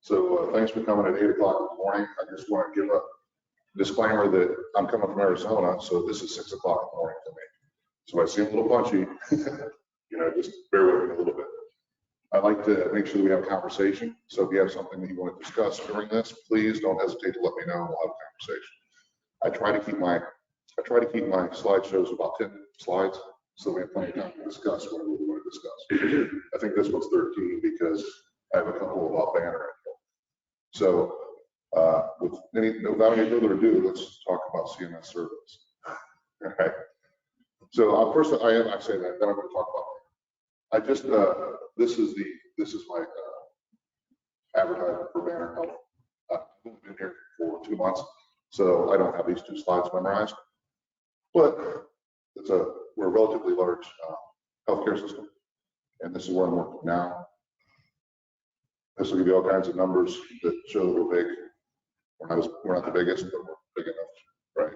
So thanks for coming at 8 o'clock in the morning. I just want to give a disclaimer that I'm coming from Arizona, so this is 6 o'clock in the morning for me. So I seem a little punchy, just bear with me a little bit. I'd like to make sure that we have a conversation. So if you have something that you want to discuss during this, please don't hesitate to let me know and we'll have a conversation. I try to keep my slideshows about 10 slides, so we have plenty of time to discuss what we want to discuss. I think this one's 13 because I have a couple about banner. So without any further ado, let's talk about CMS service. All right. So first, I say that, then I'm going to talk about it. This is my advertisement for Banner Health. I've only been here for 2 months, so I don't have these 2 slides memorized. But we're a relatively large healthcare system, and this is where I'm working now. This will give you all kinds of numbers that show that we're big. We're not the biggest, but we're big enough, right?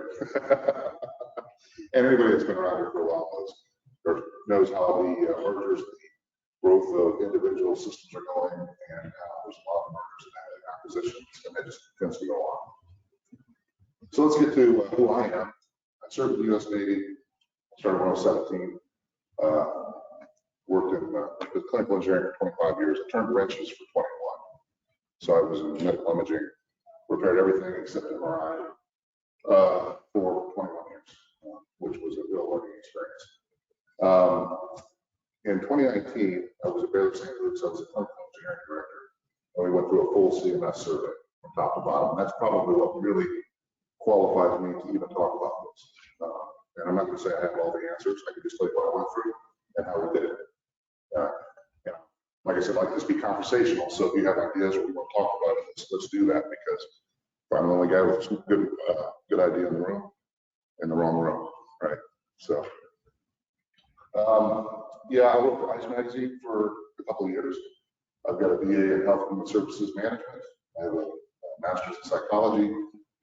And anybody that's been around here for a while knows how the mergers, the growth of individual systems are going, and how there's a lot of mergers and acquisitions, and that just tends to go on. So let's get to who I am. I served in the U.S. Navy. Started when I was 17. Worked in clinical engineering for 25 years. I turned wrenches for 21. So I was in medical imaging, repaired everything except MRI for 21 years, which was a real learning experience. In 2019, I was at Baylor St. Luke's. I was a clinical engineering director, and we went through a full CMS survey from top to bottom. And that's probably what really qualifies me to even talk about this. And I'm not going to say I have all the answers. I can just tell you what I went through and how we did it. Like I said, like this be conversational. So if you have ideas or you want to talk about it, let's do that, because I'm the only guy with some good idea in the room, in the wrong room, right? So, yeah, I worked for ICE Magazine for a couple of years. I've got a BA in Health and Human Services Management. I have a master's in psychology,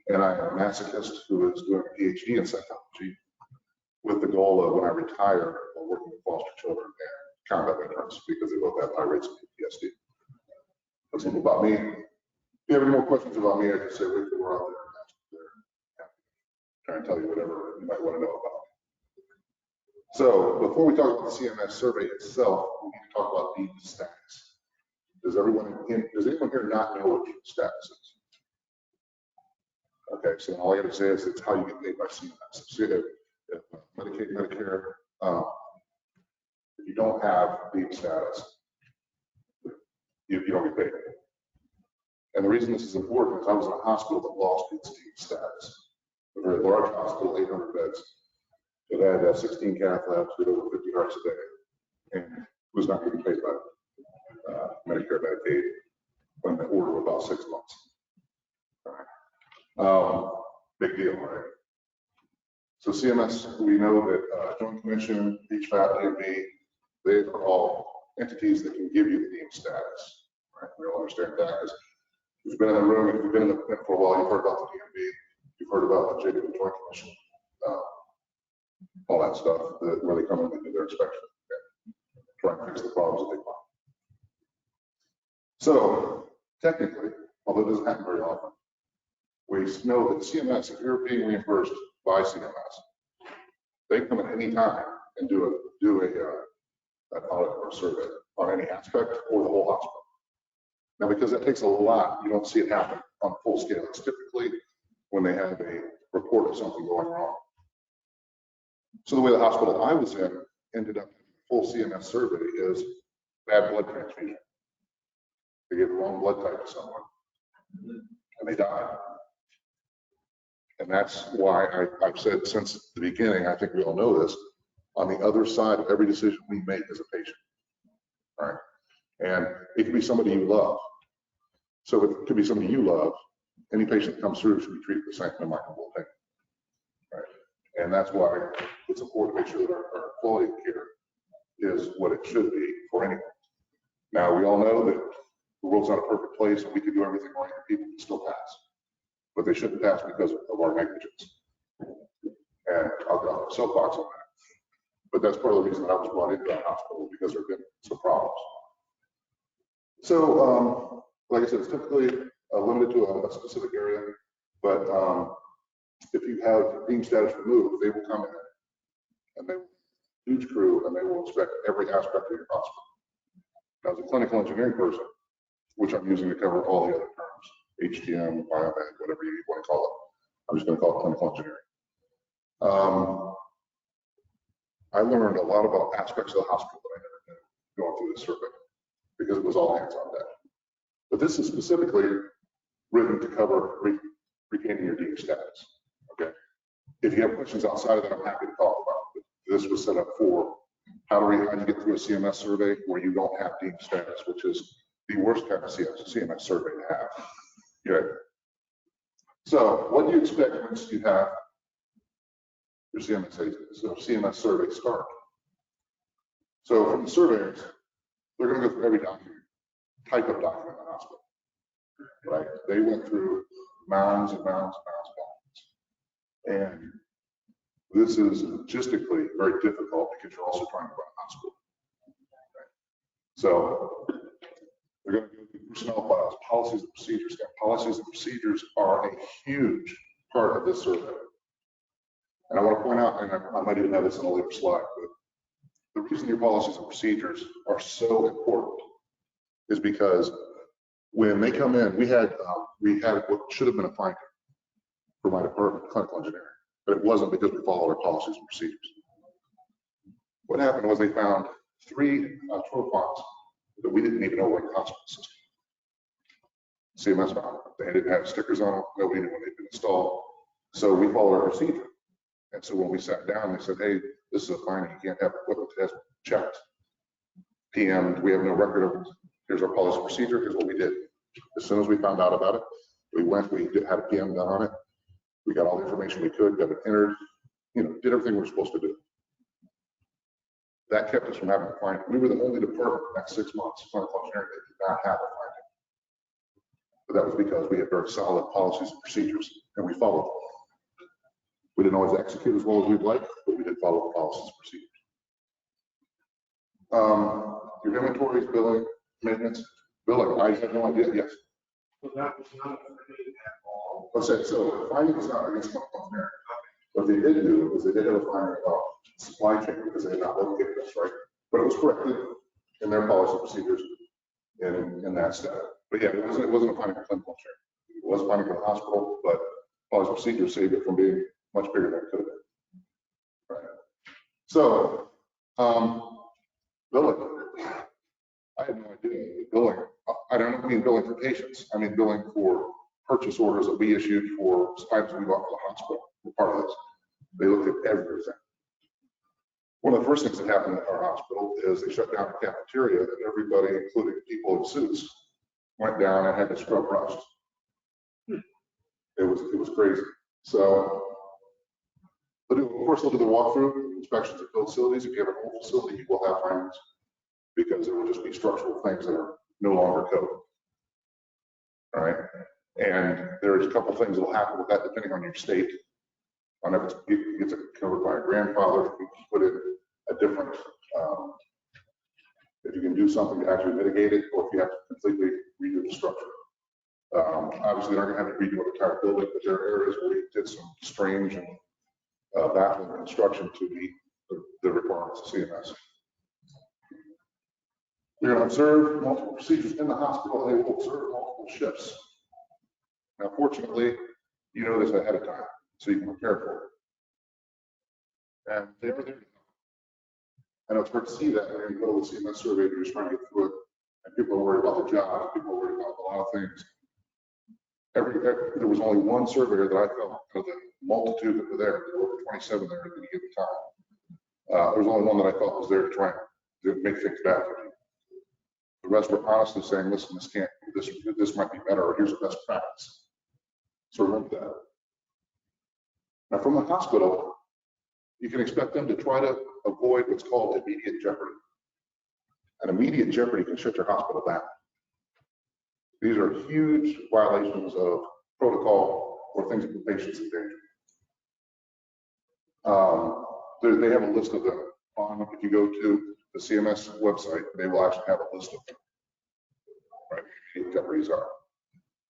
and I'm a masochist who is doing a PhD in psychology with the goal of, when I retire, working with foster children and combat veterans, because they both have high rates of PTSD. That's a little about me. If you have any more questions about me, I can say wait till we're out there. Try and tell you whatever you might want to know about me. So before we talk about the CMS survey itself, we need to talk about deemed status. Does anyone here not know what deemed status is? Okay, so all I got to say is it's how you get paid by CMS. So if Medicaid, Medicare, if you don't have deemed status, you don't get paid. And the reason this is important is I was in a hospital that lost its deemed status. A very large hospital, 800 beds. It had 16 cath labs, did over 50 hearts a day, and was not getting paid by Medicare, Medicaid when the order was about 6 months. All right. Big deal, right? So CMS, we know that Joint Commission, HFAP, DMV, they are all entities that can give you the deemed status. Right? We all understand that, because if you've been in the room, if you've been in the pit for a while, you've heard about the DMV, you've heard about the Joint Commission, all that stuff, where they come in and do their inspection and try and fix the problems that they find. So technically, although it doesn't happen very often, we know that CMS, if you're being reimbursed by CMS, they can come at any time and do an audit or survey on any aspect or the whole hospital. Now, because that takes a lot, you don't see it happen on full scale. It's typically when they have a report of something going wrong. So the way the hospital I was in ended up in a full CMS survey is bad blood transfusion. They gave the wrong blood type to someone and they died. And that's why I've said since the beginning, I think we all know this, on the other side of every decision we make as a patient, all right? And it could be somebody you love. So if it could be somebody you love, any patient that comes through should be treated the same, in my humble opinion, right? And that's why it's important to make sure that our quality of care is what it should be for anyone. Now, we all know that the world's not a perfect place and we can do everything right and people can still pass. But they shouldn't pass because of our negligence. And I'll go on a soapbox on that. But that's part of the reason that I was brought into that hospital, because there have been some problems. So like I said, it's typically limited to a specific area, but if you have deemed status removed, they will come in and they will huge crew and they will inspect every aspect of your hospital. Now, as a clinical engineering person, which I'm using to cover all the other terms, HTM, biomed, whatever you want to call it, I'm just going to call it clinical engineering. I learned a lot about aspects of the hospital that I never knew going through this survey because it was all hands on deck. But this is specifically written to cover retaining your deemed status. Okay. If you have questions outside of that, I'm happy to talk about it. This was set up for how do you get through a CMS survey where you don't have deemed status, which is the worst kind of CMS survey to have. Okay. So what do you expect once you have your CMS survey start? So from the surveyors, they're going to go through every document, type of document in the hospital, right? They went through mounds and mounds and mounds of documents. And this is logistically very difficult because you're also trying to run a hospital. Okay? So they're going to go through personnel files, policies and procedures. And policies and procedures are a huge part of this survey. And I want to point out, and I might even have this on a later slide, but the reason your policies and procedures are so important is because when they come in, we had what should have been a finding for my department, clinical engineering, but it wasn't because we followed our policies and procedures. What happened was they found 3 trophons that we didn't even know were in the hospital system. CMS found them. They didn't have stickers on them. Nobody knew when they'd been installed. So we followed our procedure. And so when we sat down, they said, hey, this is a finding. You can't have equipment that has checked. PM, we have no record of it. Here's our policy procedure. Here's what we did. As soon as we found out about it, we had a PM done on it. We got all the information we could, got it entered, did everything we were supposed to do. That kept us from having a finding. We were the only department in that 6 months, clinical engineering, that did not have a finding. But that was because we had very solid policies and procedures, and we followed them. We didn't always execute as well as we'd like, but we did follow the policies and procedures. Your inventories, billing, maintenance, billing. I have no idea. Yes. So that was not affected at all. So the finding was not against clinical engineering. What they did do is they did have a finding about supply chain because they had not located us, right? But it was corrected in their policy procedures in that step. But yeah, it wasn't a finding for clinical engineering. It was a finding for the hospital, but policy procedures saved it from being much bigger than it could have been. Right. So, billing. I had no idea. Billing. I don't mean billing for patients. I mean billing for purchase orders that we issued for items we bought for the hospital. We're part of this. They looked at everything. One of the first things that happened at our hospital is they shut down the cafeteria, and everybody, including people in suits, went down and had to scrub rust. It was crazy. So, of course, they'll do the walkthrough inspections of facilities. If you have an old facility, you will have findings because it will just be structural things that are no longer code. All right. And there's a couple things that will happen with that depending on your state. On if it gets covered by a grandfather, if you put in a different, if you can do something to actually mitigate it, or if you have to completely redo the structure. Obviously, they're going to have to redo the entire building, but there are areas where we did some strange and baffling construction to meet the requirements of CMS. You're going to observe multiple procedures in the hospital, and they will observe multiple shifts. Now, fortunately, you know this ahead of time, so you can prepare for it. And they were there. I know it's hard to see that when you go to the CMS survey, you're just trying to get through it, and people are worried about the job, people are worried about a lot of things. There was only one surveyor that I felt, of the multitude that were there were over 27 there at any given time. There was only one that I felt was there to try to make things better. The rest were honestly saying, listen, this might be better, or here's the best practice. So remember that. Now from the hospital, you can expect them to try to avoid what's called immediate jeopardy. And immediate jeopardy can shut your hospital down. These are huge violations of protocol or things that put patients in danger. They have a list of them. If you go to the CMS website, they will actually have a list of them. Right? immediate jeopardies are.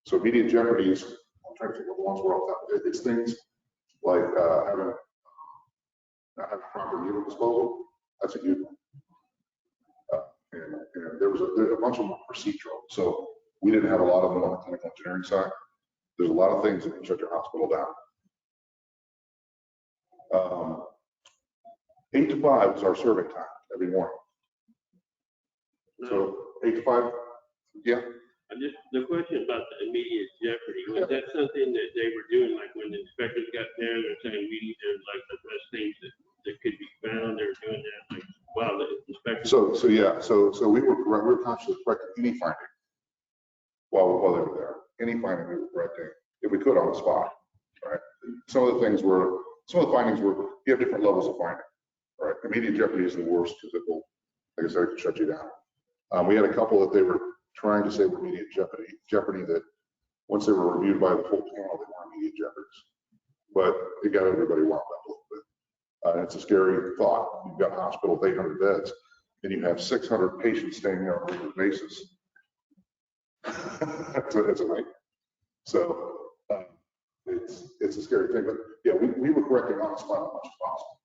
So immediate jeopardies, I'm trying to think what the ones were off that. It's things like having not having proper needle disposal. That's a huge one. And there was a bunch of them were procedural. So we didn't have a lot of them on the clinical engineering side. There's a lot of things that can shut your hospital down. 8 to 5 was our survey time every morning. So 8 to 5, yeah. Just the question about the immediate jeopardy, was that something that they were doing, like when the inspectors got there, they're saying we need to like address things that could be found, they were doing that, like, wow, the inspectors. So we were constantly correcting any finding while they were there. Any finding we were correcting, if we could on the spot, right? Some of the findings were, you have different levels of finding, right? Immediate jeopardy is the worst because it will, like I said, it can shut you down. We had a couple that they were trying to say were immediate jeopardy that once they were reviewed by the full panel, they weren't immediate jeopardies. But it got everybody wound up a little bit. It's a scary thought. You've got a hospital with 800 beds and you have 600 patients staying there on a regular basis. It's a nightmare. So it's a scary thing. But yeah, we were correcting on the spot as much as possible.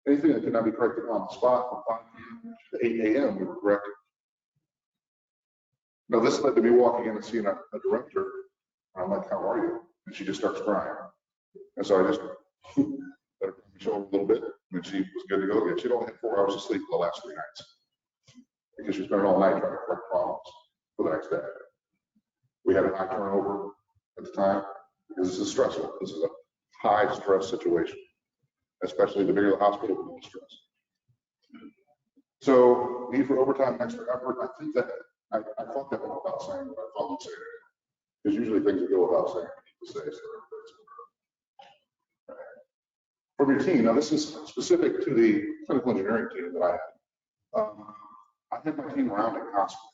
Anything that could not be corrected on the spot from 5 p.m. to 8 a.m. we were correcting. Now this led to me walking in and seeing a director. And I'm like, how are you? And she just starts crying. And so I just let her show her a little bit. And she was good to go again. She'd only had 4 hours of sleep for the last 3 nights because she spent all night trying to correct problems for the next day. We had a high turnover at the time because this is stressful. This is a high stress situation, especially the bigger the hospital, the more stress. So need for overtime and extra effort. I think that I thought that went without saying, but I thought we'd say it. There's usually things that go without saying. I need to say so. From your team, now this is specific to the clinical engineering team that I had. I had my team rounding constantly.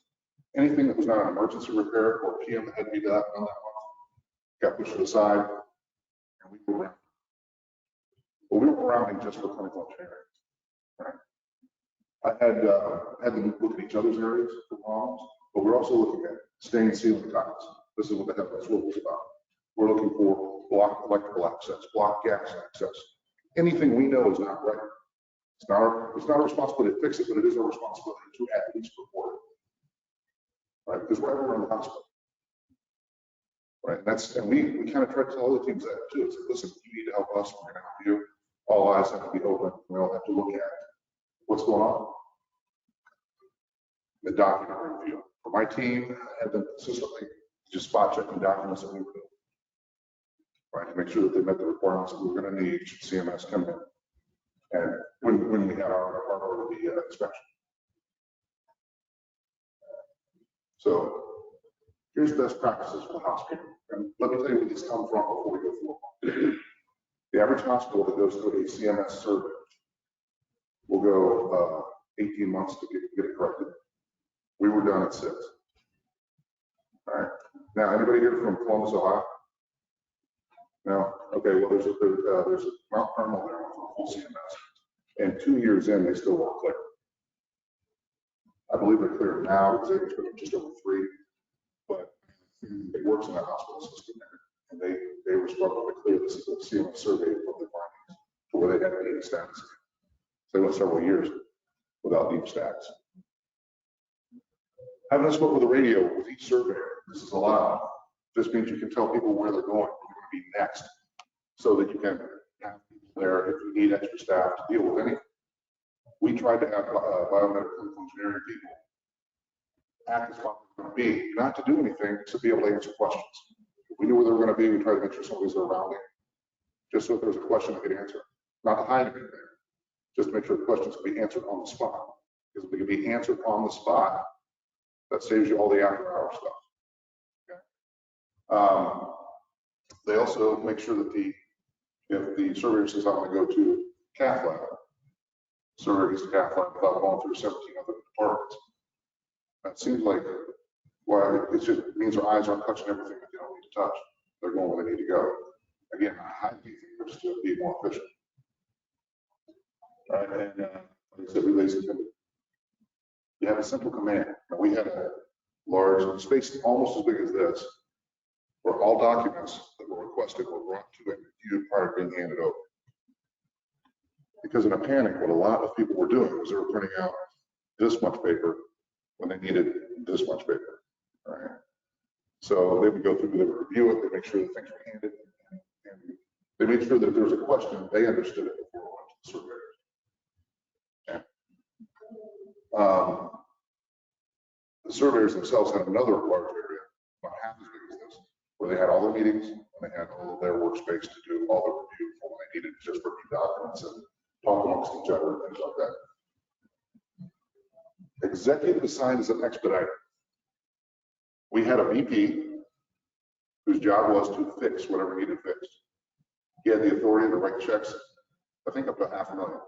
Anything that was not an emergency repair or PM that had to be done on that one got pushed to the side, and we were rounding. Well, we were rounding just for clinical engineering. Right? I had them look at each other's areas for problems, but we're also looking at stained ceiling tiles. This is what the head of this work was about. We're looking for blocked electrical access, blocked gas access. Anything we know is not right. It's not our responsibility to fix it, but it is our responsibility to at least report it. Right? Because we're everywhere in the hospital. Right? And we kind of try to tell other teams that too. It's like, listen, you need to help us, we're gonna help you. All eyes have to be open. We all have to look at what's going on. The document review. For my team, I had them consistently just spot checking documents that we were doing. Right, to make sure that they met the requirements that we were going to need should CMS come in. And when we had our order the inspection. So here's best practices for the hospital. And let me tell you where these come from before we go forward. The average hospital that goes through a CMS survey will go 18 months to get it corrected. We were done at 6. All right. Now, anybody here from Columbus, Ohio? No? Okay, well, there's a Mount Carmel there for full CMS. And 2 years in, they still weren't clear. I believe they're clear now because they've been just over 3. But it works in that hospital system there. And they were struggling to clear this CMS survey of their findings to where they had to need status. So they went several years without deep status. Having us work with a radio with each surveyor, this is allowed. This means you can tell people where they're going to be next, so that you can have people there if you need extra staff to deal with anything. We tried to have biomedical engineering people act as what they're going to be, not to do anything, to be able to answer questions. If we knew where they were going to be, we tried to make sure somebody's around there, just so if there's a question they could answer, not to hide anything, just to make sure the questions can be answered on the spot. Because if they can be answered on the spot, that saves you all the after-hour stuff. Okay. They also make sure that if the surveyor says I want to go to cath lab, surveyor gets to cath lab without going through 17 other departments. That seems like, well, it just means our eyes aren't touching everything that they don't need to touch. They're going where they need to go. Again, I think they're just to be more efficient. All right, and like I said, relays attended. You have a simple command. We had large, space almost as big as this, where all documents that were requested were brought to and reviewed prior to being handed over. Because in a panic, what a lot of people were doing was they were printing out this much paper when they needed this much paper, right? So they would go through, they would review it, they make sure that things were handed, and they made sure that if there was a question, they understood it before it went to the surveyors. Okay. The surveyors themselves had another large area, about half as big as this, where they had all their meetings and they had all of their workspace to do all the review for what they needed, just review documents and talk amongst each other and things like that. Executive assigned as an expediter. We had a VP whose job was to fix whatever needed fixed. He had the authority to write checks, I think up to $500,000,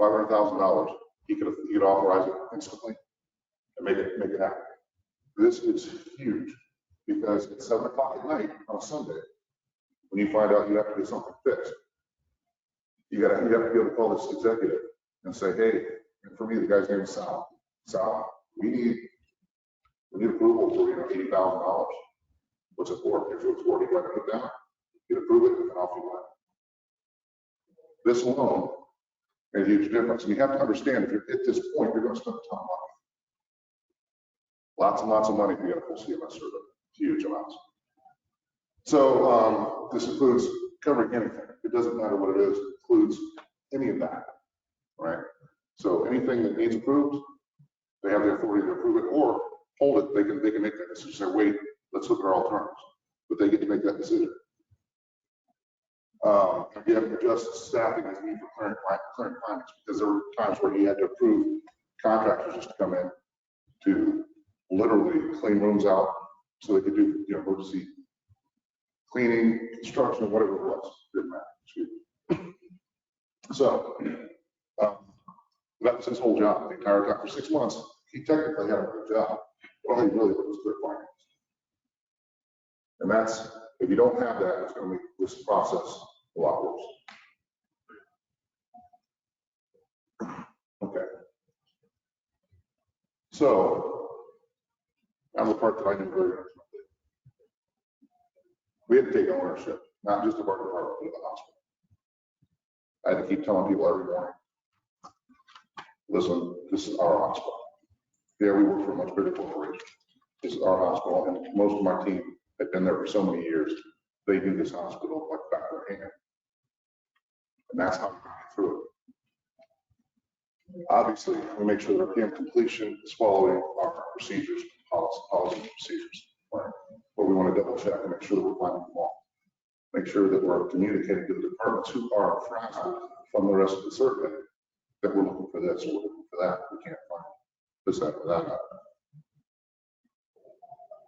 $500,000. He could authorize it instantly and make it happen. This is huge because at 7 o'clock at night on a Sunday, when you find out you have to get something fixed, you have to be able to call this executive and say, hey, and for me, the guy's name is Sal. Sal, we need approval for $80,000. What's it for? If it's for, you write it down, you approve it, and off you went. This alone made a huge difference. And you have to understand, if you're at this point, you're going to spend a ton of money. Lots and lots of money to get a full CMS survey, huge amounts. So this includes covering anything. It doesn't matter what it is, it includes any of that, right? So anything that needs approved, they have the authority to approve it or hold it. They can make that decision, say, wait, let's look at our alternatives, but they get to make that decision. Again, adjust staffing as needed for current climates, because there were times where you had to approve contractors just to come in to literally clean rooms out so they could do emergency cleaning, construction, whatever it was. Didn't matter. Excuse me. So that was his whole job the entire time. For 6 months, he technically had a good job, but all he really was clear finance. And that's, if you don't have that, it's going to make this process a lot worse. Okay. So, now the part that I knew very intimately. We had to take ownership, not just of our department, but of the hospital. I had to keep telling people every morning, listen, this is our hospital. Yeah, we work for a much bigger corporation. This is our hospital, and most of my team had been there for so many years. They do this hospital like back of their hand. And that's how we get through it. Obviously, we make sure that PM completion is following our procedures, policy and procedures. Right? But we want to double check and make sure that we're finding them all. Make sure that we're communicating to the departments who are frazzled from the rest of the survey that we're looking for this, or we're looking for that. We can't find this, that, or that.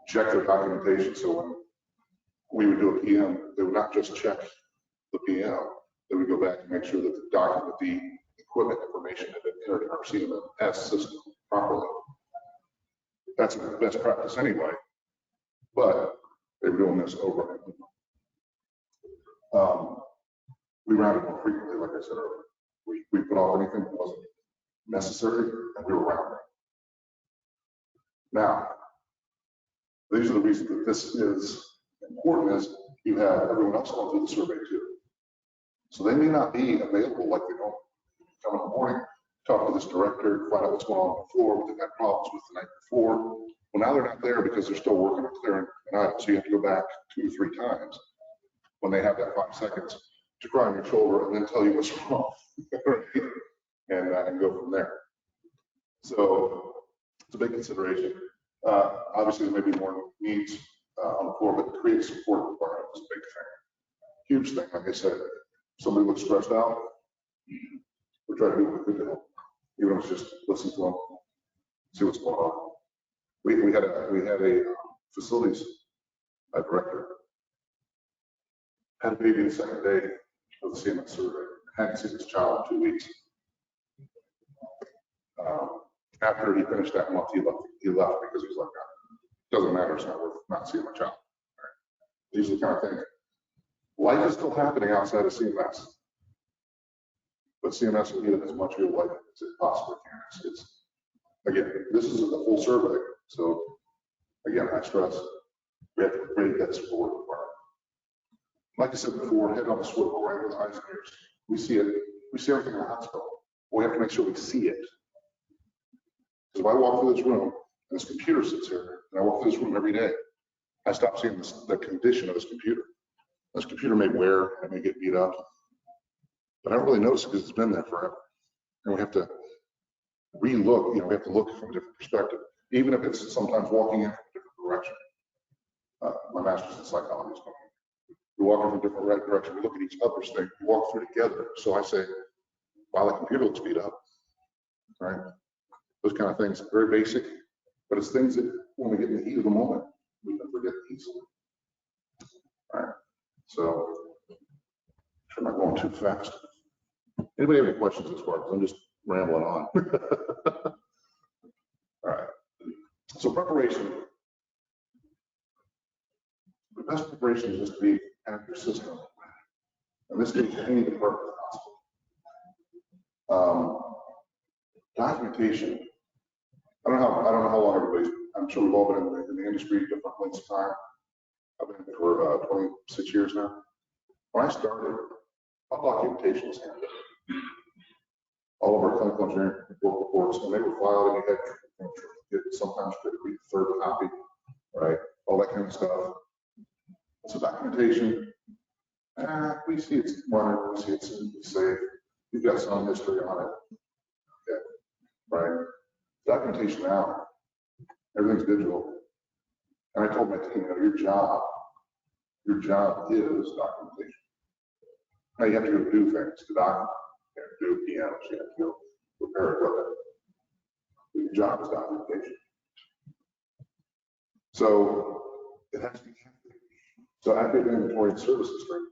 Check their documentation. So when we would do a PM, they would not just check the PM, they would go back and make sure that the document, the equipment information had been entered in our CMS system properly. That's best practice anyway, but they were doing this over and over. We rounded more frequently, like I said earlier. We put off anything that wasn't necessary, and we were rounding. Now, these are the reasons that this is important, is you have everyone else going through the survey too. So they may not be available like they don't come in the morning, talk to this director, find out what's going on the floor, what they've had problems with the night before. Well, now they're not there because they're still working on clearing an item. So you have to go back 2 or 3 times when they have that 5 seconds to cry on your shoulder and then tell you what's wrong and go from there. So it's a big consideration. Obviously, there may be more needs on the floor, but create support environment is a big thing. Huge thing. Like I said, if somebody looks stressed out, we try to do what we could to help. Even if it's just listen to them, see what's going on. We had a facilities director had a baby the second day of the CMS survey. Hadn't seen his child in 2 weeks. After he finished that month, he left because he was like, doesn't matter, it's not worth not seeing my child. Right? These are the kind of things. Life is still happening outside of CMS, but CMS will give it as much real life as it possibly can. again, this is a full survey. So again, I stress, we have to create that support requirement. Like I said before, head on the swivel, right with eyes and ears. We see it, we see everything in the hospital. We have to make sure we see it. Because if I walk through this room and this computer sits here, and I walk through this room every day, I stop seeing the condition of this computer. This computer may wear, it may get beat up, but I don't really notice it because it's been there forever. And we have to re-look, we have to look from a different perspective, even if it's sometimes walking in from a different direction. My master's in psychology. We walk in from a different direction. We look at each other's thing. We walk through together. So I say, wow, the computer looks beat up, right? Those kind of things, very basic, but it's things that when we get in the heat of the moment, we can forget easily. All right, so I'm not going too fast. Anybody have any questions as far as I'm just rambling on? All right, so preparation. The best preparation is just to be at your system. And this goes to any department of the hospital. Documentation. I don't know how long everybody's. I'm sure we've all been in the industry different lengths of time. I've been for 26 years now. When I started, all documentation was handled. All of our clinical engineering work reports, when they were filed, and you had sometimes could read the third copy, right? All that kind of stuff. So documentation, we see it's running, we see it's safe. You've got some history on it, yeah, right? Documentation now, everything's digital. And I told my team, your job is documentation. Now you have to go do things to document. You have to do PMs, you have to go repair equipment. Your job is documentation. So it has to be active. So active inventory and service history.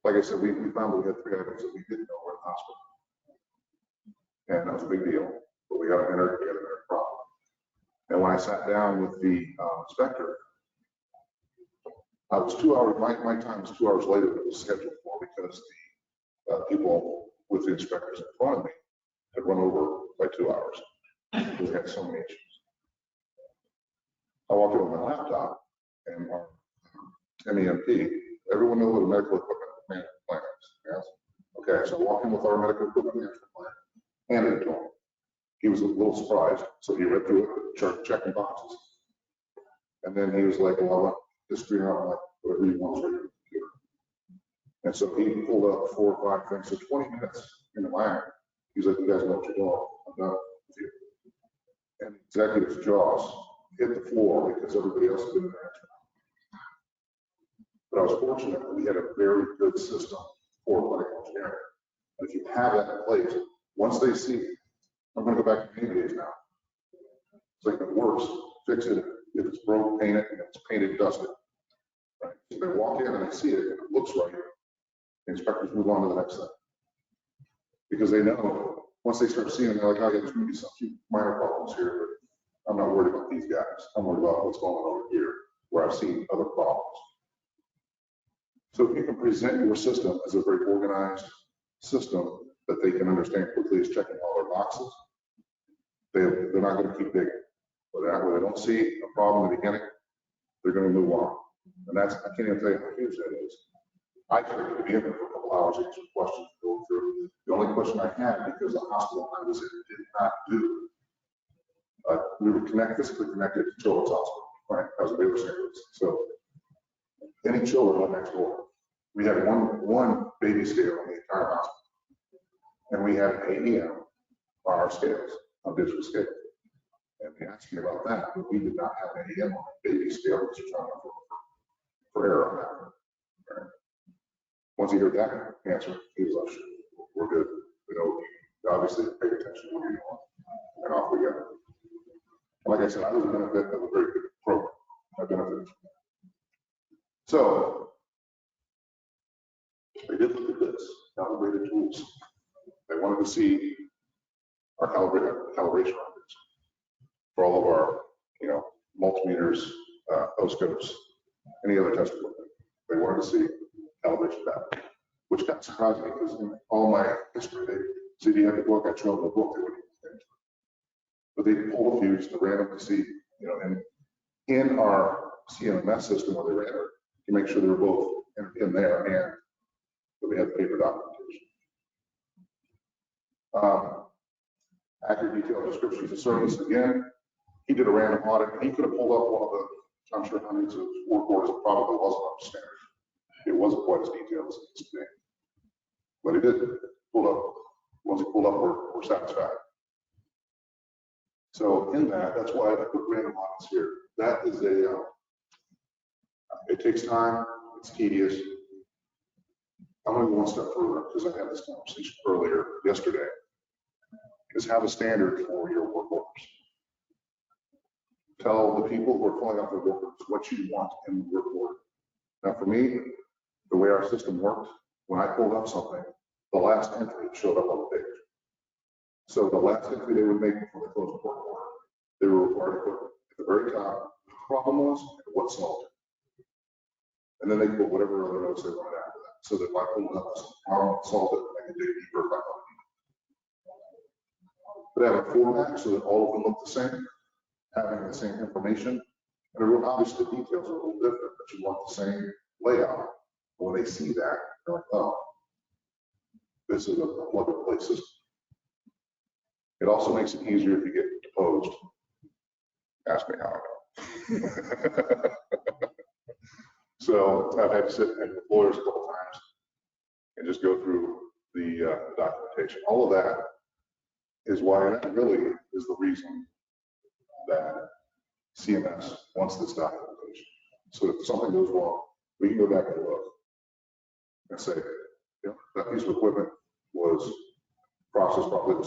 Like I said, we found that we had 3 items that we didn't know were in the hospital. And that was a big deal, but we got to enter a problem. And when I sat down with the inspector, I was 2 hours, my time was 2 hours later than it was scheduled for because the people with the inspectors in front of me had run over by 2 hours because we had so many issues. I walked in with my laptop and our MEMP, everyone knows what a medical equipment management plan is, yes? Okay, so I walked in with our medical equipment management plan, handed it to him. He was a little surprised, so he read through it, checking boxes. And then he was like, well, I want history on like whatever you want right on the computer. And so he pulled up 4 or 5 things, so 20 minutes into my he's like, you guys know what you're doing, I'm done with you. And the executive's jaws hit the floor because everybody else had been there. But I was fortunate that we had a very good system for clinical engineering. And if you have that in place, once they see, I'm going to go back to paint days now. It's like if it works, fix it. If it's broke, paint it. If it's painted, dust it. Right? So they walk in and they see it and it looks right. The inspectors move on to the next thing. Because they know once they start seeing, they're like, oh yeah, there's going to be some few minor problems here, but I'm not worried about these guys. I'm worried about what's going on over here where I've seen other problems. So if you can present your system as a very organized system that they can understand quickly as checking all their boxes, they're not going to keep digging. When they don't see a problem in the beginning, they're going to move on. And that's, I can't even tell you how huge that is. I could be in there for a couple hours answering questions going through. The only question I had, because the hospital I was in did not do, we were physically connected to Children's Hospital, right? As a Baylor service. So any children right next door. We had one baby scale on the entire hospital. And we had an AEM on our scales, on digital scale. And they asked me about that, but we did not have an AEM on a baby scale, which is trying to for error on that one. Right? Once he heard that answer, he was like, we're good. We know, obviously pay attention to what you're doing. And off we go. And like I said, I was a benefit of a very good program. I benefited from that. So they did look at this, calibrated tools. They wanted to see our calibration records for all of our, multimeters, oscopes, any other test equipment. They wanted to see calibration data, which got surprising because in all my history, they said you have to book, I showed them the book, they wouldn't even finish it. but they pulled a few just to randomly see, and in our CMS system where they were entered, to make sure they were both entered in there and that we had the paper documentation. Accurate detailed descriptions of service. Again, he did a random audit, and he could have pulled up one of the, I'm sure hundreds of work orders that probably wasn't up to standard. It wasn't quite as detailed as it needs to be. But he did pull up, once he pulled up, we're satisfied. So in that, that's why I put random audits here. That is it takes time, it's tedious. I'm going to go one step further because I had this conversation earlier yesterday, is have a standard for your work orders. Tell the people who are filling out their work orders what you want in the work order. Now for me, the way our system worked, when I pulled up something, the last entry showed up on the page. So the last entry they would make before they closed the work order, they were required to put at the very top the problem was and what solved it. And then they put whatever other notes they wanted after that. So that if I pulled up some problem, solved it, I could dig deeper if I wanted. But have a format so that all of them look the same, having the same information. And obviously the details are a little different, but you want the same layout. When they see that, they're like, oh, this is a plug-and-play system. It also makes it easier if you get deposed. Ask me how I know. So I've had to sit with lawyers a couple times and just go through the documentation. All of that is why, and that really is the reason that CMS wants this documentation. So if something goes wrong, we can go back and look and say, that piece of equipment was processed properly,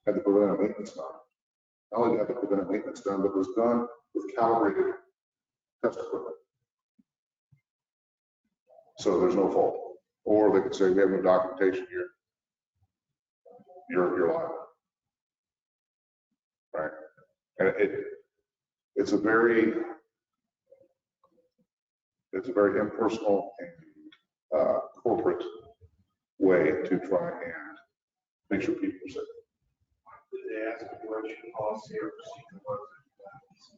had the preventive maintenance done. Not only had the preventive maintenance done, but it was done with calibrated test equipment. So there's no fault. Or they could say, we have no documentation here. You're liable. Right? And it's a very impersonal and corporate way to try and make sure people are safe. Did they ask what your policy or procedure was?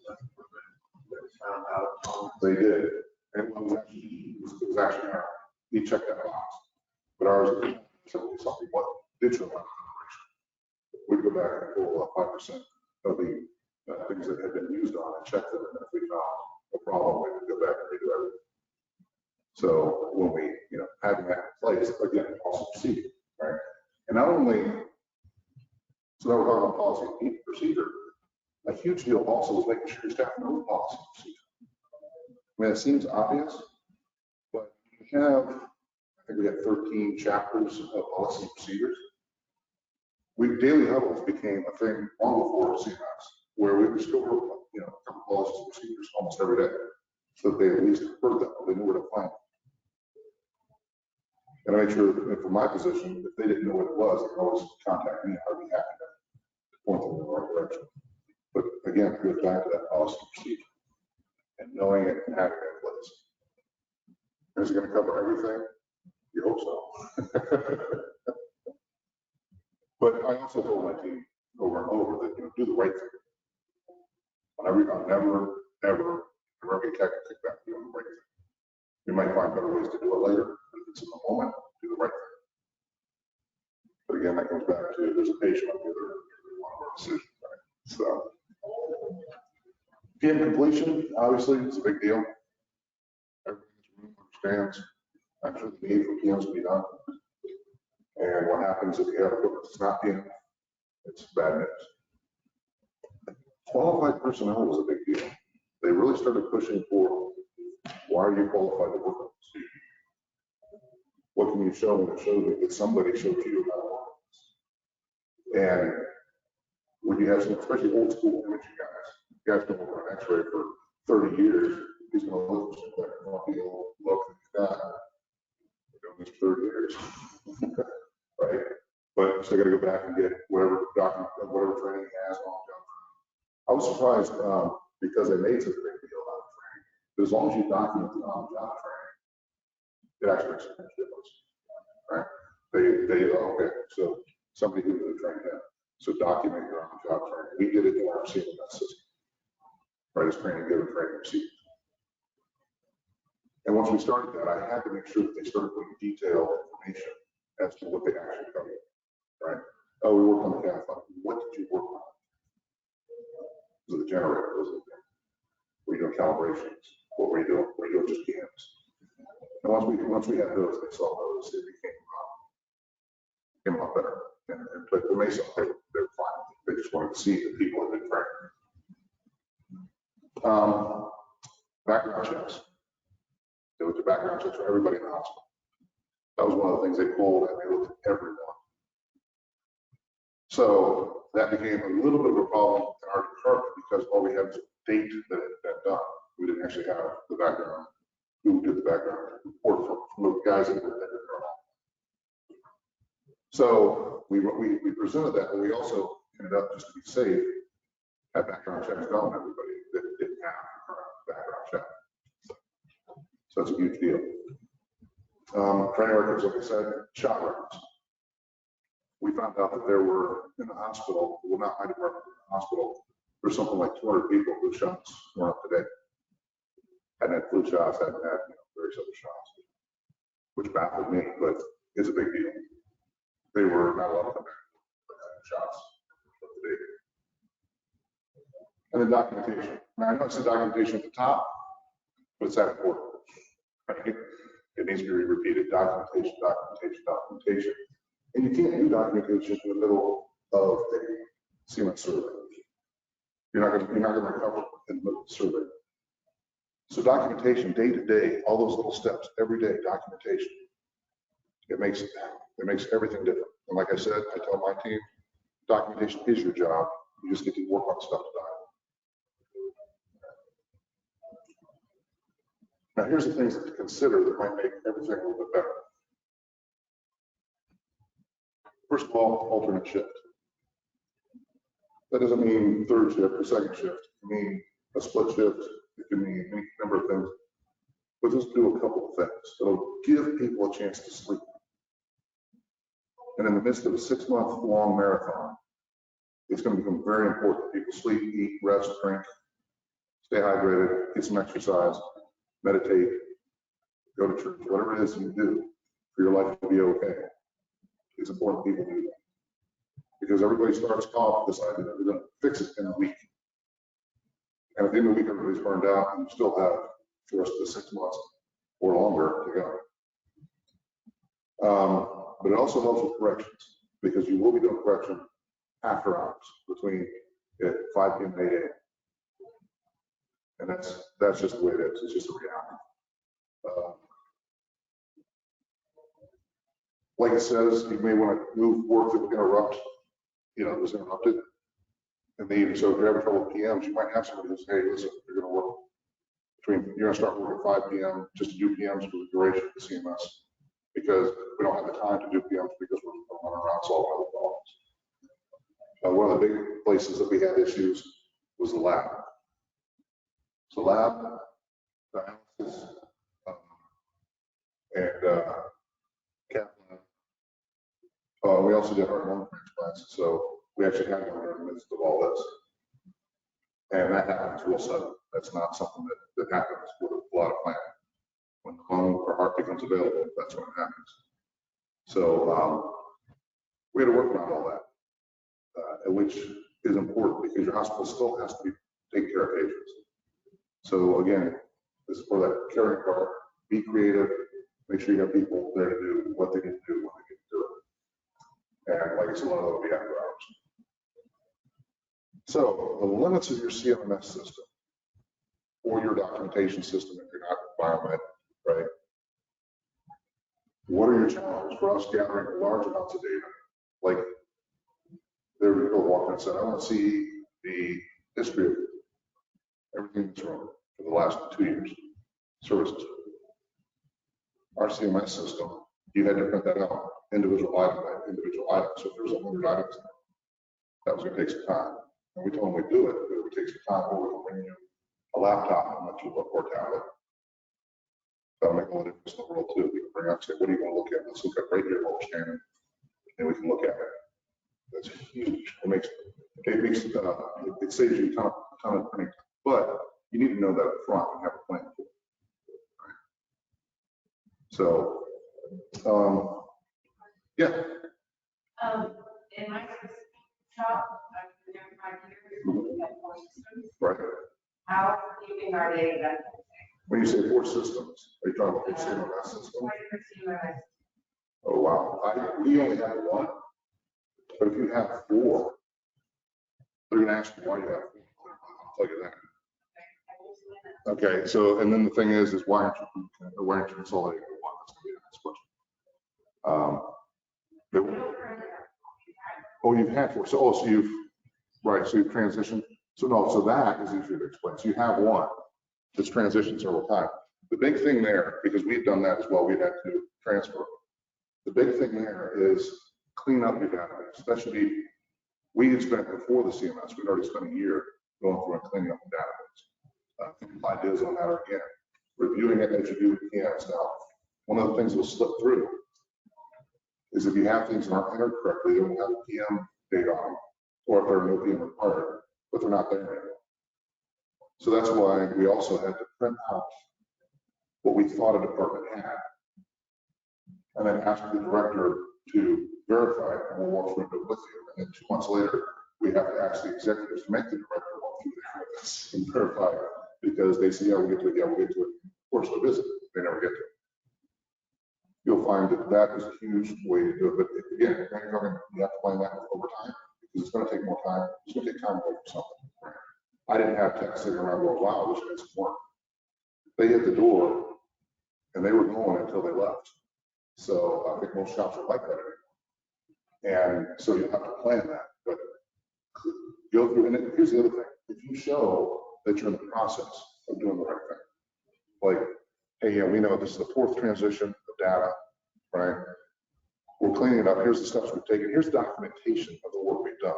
That was found out? They did. And it was actually ours. He checked that box. But ours is something what did show up. We'd go back and pull 5% of the things that had been used on and check them. And if we found a problem, we would go back and redo everything. So when we, having that in place, again, also procedure, right? And not only, so now we're talking about policy and procedure, a huge deal also is making sure your staff knows policy and procedure. I mean, it seems obvious, but we have, I think we have 13 chapters of policy and procedures. Daily huddles became a thing long before CMS, where we were still working, a couple policies and procedures almost every day, so that they at least heard them, they knew where to find it. And I made sure that from my position, if they didn't know what it was, they could always contact me. I'd be happy to point them in the right direction. But again, it goes back to that policy and procedure and knowing it and having it in place. Is it going to cover everything? You hope so. But I also told my team over and over that, do the right thing. I'm never, ever get kickback doing the right thing. You might find better ways to do it later, but if it's in the moment, do the right thing. But again, that comes back to there's a patient on the other one of our decisions, right? So PM completion, obviously, it's a big deal. Everybody in this room understands. I'm sure the need for PMs to be done. And what happens if you have equipment that's not PM? It's bad news. Qualified personnel was a big deal. They really started pushing for, why are you qualified to work on this? What can you show me that shows me that somebody showed you how to work on this? And when you have some, especially old school imaging guys been working on X-ray for 30 years, he's going to look at that look that he's got. Doing this for 30 years, right? But you still got to go back and get whatever document, whatever training he has on job. I was surprised because they made such a big deal about training. But as long as you document the on-job training, it actually makes a huge difference, right? Okay, so somebody who really trained him. So document your on-the-job training. We did it in our CMS system. Right, as training given, training received. And once we started that, I had to make sure that they started putting detailed information as to what they actually covered, right? Oh, we worked on the CAF. What did you work on? Was it the generator? Were you doing calibrations? What were you doing? Were you doing just PMs? And once we had those, they saw those, it became a lot better. But the Mesa, they're fine. They just wanted to see that people had been trained. Background checks. They looked at background checks for everybody in the hospital. That was one of the things they pulled, and they looked at everyone. So that became a little bit of a problem in our department because all we had was a date that it had been done. We didn't actually have the background, who did the background report from the guys that were there. So we presented that, but we also ended up, just to be safe, had background checks done on everybody that didn't have a current background check. So that's a huge deal. Training records, like I said, shot records. We found out that there were in the hospital, well, not my department, in the hospital, there's something like 200 people whose shots weren't up to date. Hadn't had flu shots, hadn't had various other shots, which baffled me, but it's a big deal. They were not allowed to come back with shots up to date. And then documentation. Now, I know it's the documentation at the top, but it's that important. Right? It needs to be repeated. Documentation, documentation, documentation. And you can't do documentation in the middle of a CMS survey. You're not going to recover in the middle of the survey. So documentation, day to day, all those little steps, every day, documentation. It makes everything different. And like I said, I tell my team, documentation is your job. You just get to work on stuff to die. Now, here's the things to consider that might make everything a little bit better. First of all, alternate shift. That doesn't mean third shift or second shift. It can mean a split shift. It can mean any number of things. But just do a couple of things. It'll give people a chance to sleep. And in the midst of a 6-month-long marathon, it's going to become very important that people sleep, eat, rest, drink, stay hydrated, get some exercise, meditate, go to church, whatever it is you do for your life to be okay. It's important people do that. Because everybody starts off deciding that they're going to fix it in a week. And at the end of the week, everybody's burned out, and you still have the rest of the 6 months or longer to go. But it also helps with corrections, because you will be doing correction after hours between 5 p.m. and 8 a.m. And that's just the way it is. It's just a reality. Like it says, you may want to move work that would interrupt, was interrupted in the evening. So if you're having trouble with PMs, you might have somebody who says, hey, listen, you're going to start working at 5 p.m. just to do PMs for the duration of the CMS, because we don't have the time to do PMs because we're running around solving other problems. One of the big places that we had issues was the lab. So lab, dialysis, and cath lab. We also did heart and lung transplants, so we actually had one in the midst of all this. And that happens real sudden. That's not something that happens with a lot of planning. When the lung or heart becomes available, that's when it happens. So we had to work around all that, which is important because your hospital still has to take care of patients. So again, this is for that caring part. Be creative. Make sure you have people there to do what they need to do when they need to do it. And like I said, one of those will be after hours. So the limits of your CMS system or your documentation system, if you're not biomed, right? What are your challenges for us gathering large amounts of data? Like, there we go, walk in and said, I want to see the history of everything that's wrong for the last 2 years, services. Our CMS system, you had to print that out, individual item by individual item. So if there's 100 items, that was going to take some time. And we told them we'd do it, but it would take some time, or we can bring you a laptop and let you look, or tablet. That'll make all the difference in the world too. We can bring up and say, what do you want to look at? Let's look at right here what we're scanning, and we can look at it. That's huge. It saves you a ton of printing, but you need to know that up front and have a plan for it. Right? So, yeah. In my shop, I've been there 5 years, we have 4 systems. Right. How keeping are they that? When you say 4 systems, are you talking about the CMS system? Oh, wow. We only have 1. But if you have 4, they're going to ask you why you have 4. I'll tell you that. Okay, so, and then the thing is why aren't you consolidating to 1? That's going to be the next question. Oh, you've had 4. So you've transitioned. So no, so that is easier to explain. So you have 1 that's transitioned several times. The big thing there, because we've done that as well, we've had to transfer. The big thing there is clean up your database. That should be, we had spent before the CMS, we'd already spent a year going through and cleaning up the database. Ideas on that again, reviewing it as you do with PMs. Now, one of the things that will slip through is if you have things that aren't entered correctly, they won't have a PM date on them, or if there are no PM required, but they're not there anymore. So that's why we also had to print out what we thought a department had, and then ask the director to verify it, and we'll walk through it with you. And then 2 months later, we have to ask the executives to make the director walk through this and verify it, because they say, yeah, we'll get to it, yeah, we'll get to it. Of course, the visit, they never get to it. You'll find that that is a huge way to do it. But again, you have to plan that over time, because it's going to take more time. It's going to take time away from something. Right? I didn't have techs sitting around going, wow, this makes some work. They hit the door and they were going until they left. So I think most shops are like that anymore. And so you have to plan that. But go through, and here's the other thing. If you show that you're in the process of doing the right thing, like, hey, yeah, we know this is the 4th transition of data, right? We're cleaning it up. Here's the steps we've taken. Here's documentation of the work we've done.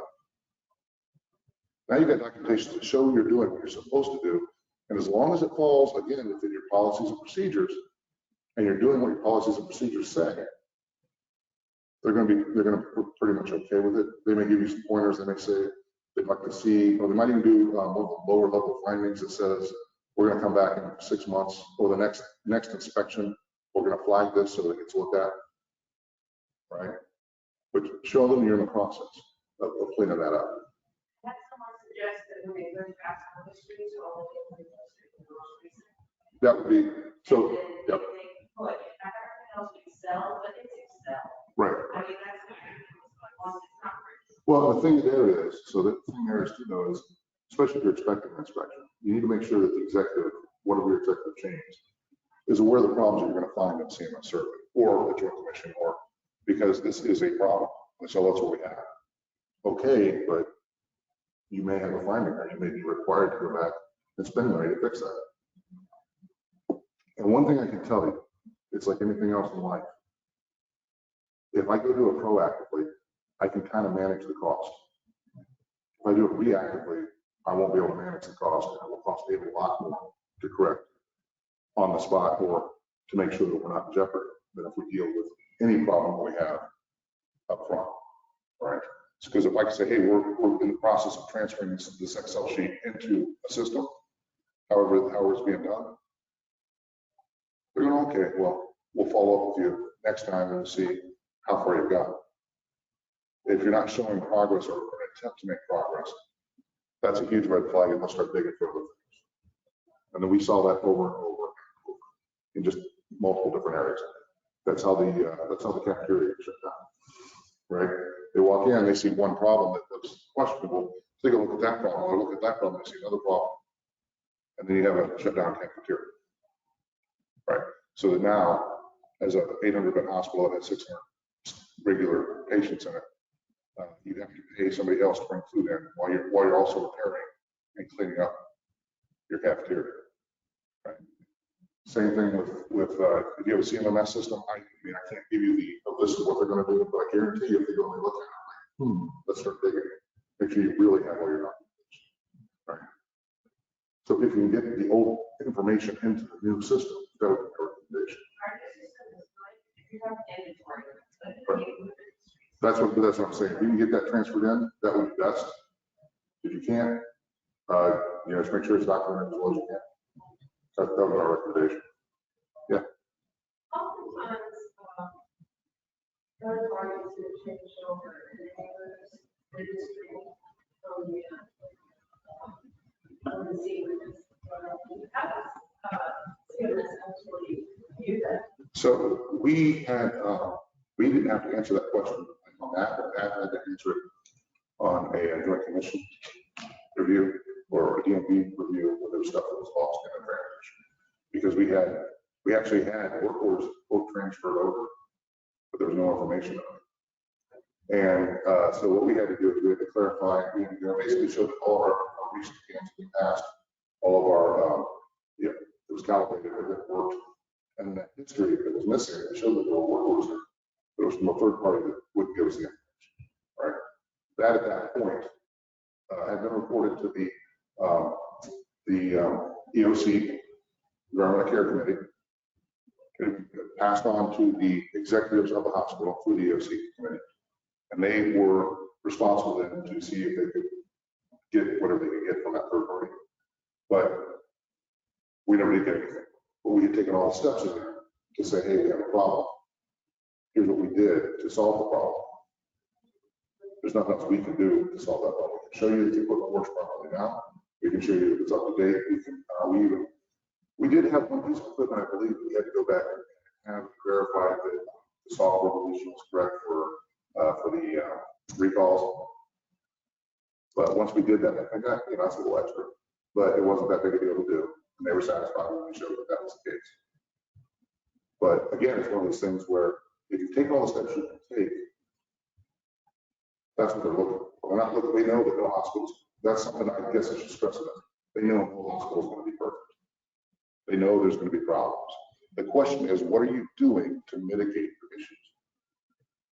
Now you've got documentation to show you're doing what you're supposed to do. And as long as it falls, again, within your policies and procedures, and you're doing what your policies and procedures say, they're going to be pretty much okay with it. They may give you some pointers. They may say they'd like to see, or they might even do one of the lower level findings that says, we're going to come back in 6 months, or the next inspection, we're going to flag this so that it gets looked at, right? But show them you're in the process of cleaning that up. Had someone suggest that when they go to passport history, so all the most recent. That would be, so, yep. They put, everything else we Excel, but it's Excel. Right. I mean, that's not, it's not pretty. Well, the thing there is, so the thing there is to know is, especially if you're expecting an inspection, you need to make sure that the executive, whatever your executive change, is aware of the problems that you're going to find in CMS survey or the Joint Commission, or because this is a problem. And so that's what we have. Okay, but you may have a finding, or you may be required to go back and spend money to fix that. And one thing I can tell you, it's like anything else in life. If I go do it proactively, I can kind of manage the cost. If I do it reactively, I won't be able to manage the cost, and it will cost me a lot more to correct on the spot, or to make sure that we're not in jeopardy than if we deal with any problem we have up front, right? It's because if I can say, hey, we're in the process of transferring this Excel sheet into a system, however it's being done, they're going, okay, well, we'll follow up with you next time and see how far you've got. If you're not showing progress or an attempt to make progress, that's a huge red flag, and they'll start digging for other things. And then we saw that over and over in just multiple different areas. That's how the cafeteria gets shut down, right? They walk in, they see one problem that looks questionable. Take a look at that problem, or look at that problem, they see another problem, and then you have a shut down cafeteria, right? So that now, as a 800-bed hospital that has 600 regular patients in it, you have to pay somebody else to bring food in while you're also repairing and cleaning up your cafeteria, right? Same thing with if you have a CMS system. I mean, I can't give you the list of what they're going to do, but I guarantee you, if they go and look at it, like, let's start digging. Make sure you really have all your documentation, right? So if you can get the old information into the new system, that would be a recommendation. Our new system is good if you have inventory. That's what I'm saying. If you can get that transferred in, that would be best. If you can't, just make sure it's documented as well as you can. That was our recommendation. Oftentimes, third parties who change over and they registry from the CMS. How does CMS actually view that? So we didn't have to answer that question on that, but Pat had to answer it on a joint commission review or a DMV review where there was stuff that was lost in the transition. Because we actually had work orders both transferred over, but there was no information on it. And so what we had to do is we had to clarify, we had to basically show that all of our recent scans we passed, all of our, it was calibrated, it worked. And that history that was missing, it showed that there were work orders there, but it was from a third party that wouldn't give us the information, right? That at that point had been reported to the EOC, Environmental Care Committee. It passed on to the executives of the hospital through the EOC committee, and they were responsible then to see if they could get whatever they could get from that third party. But we never did get anything. But we had taken all the steps in there to say, hey, we have a problem. Here's what we did to solve the problem. There's nothing else we can do to solve that problem. We can show you that the equipment works properly now. We can show you that it's up to date. We can, we did have one piece of equipment, I believe, we had to go back and have verified that the software release was correct for the recalls. But once we did that, I think that's a little extra, but it wasn't that big a deal to do. And they were satisfied when we showed that that was the case. But again, it's one of those things where if you take all the steps you can take, that's what they're looking for. They're not looking, they know that no hospitals, that's something I guess I should stress about. They know no hospital is going to be perfect. They know there's going to be problems. The question is, what are you doing to mitigate your issues?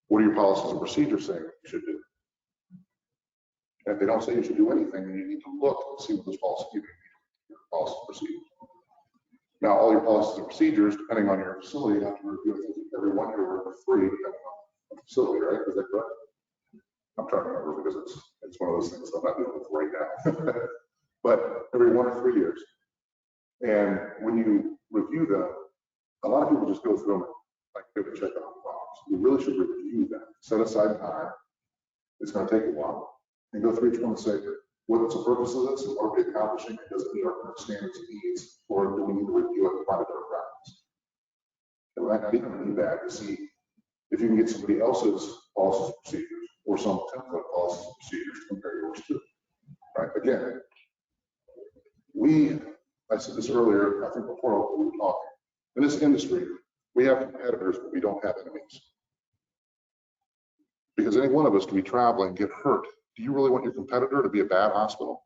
What are your policies and procedures saying you should do? And if they don't say you should do anything, then you need to look and see what those policies are. Your policies and procedures. Now, all your policies and procedures, depending on your facility, you have to review it every 1 year or 3, depending on the facility, right? Is that correct? I'm trying to remember because it's one of those things I'm not dealing with right now. But every 1 or 3 years. And when you review them, a lot of people just go through them like they would check on the box. You really should review them. Set aside time. It's going to take a while. And go through each one and say, what's the purpose of this and what are we accomplishing? Does it meet our current standards and needs, or do we need to review it and find a better practice? It might not even be bad to see if you can get somebody else's policies and procedures or some template policies and procedures to compare yours to. Right? Again, I said this earlier, I think before we were talking, in this industry, we have competitors, but we don't have enemies. Because any one of us can be traveling and get hurt. Do you really want your competitor to be a bad hospital?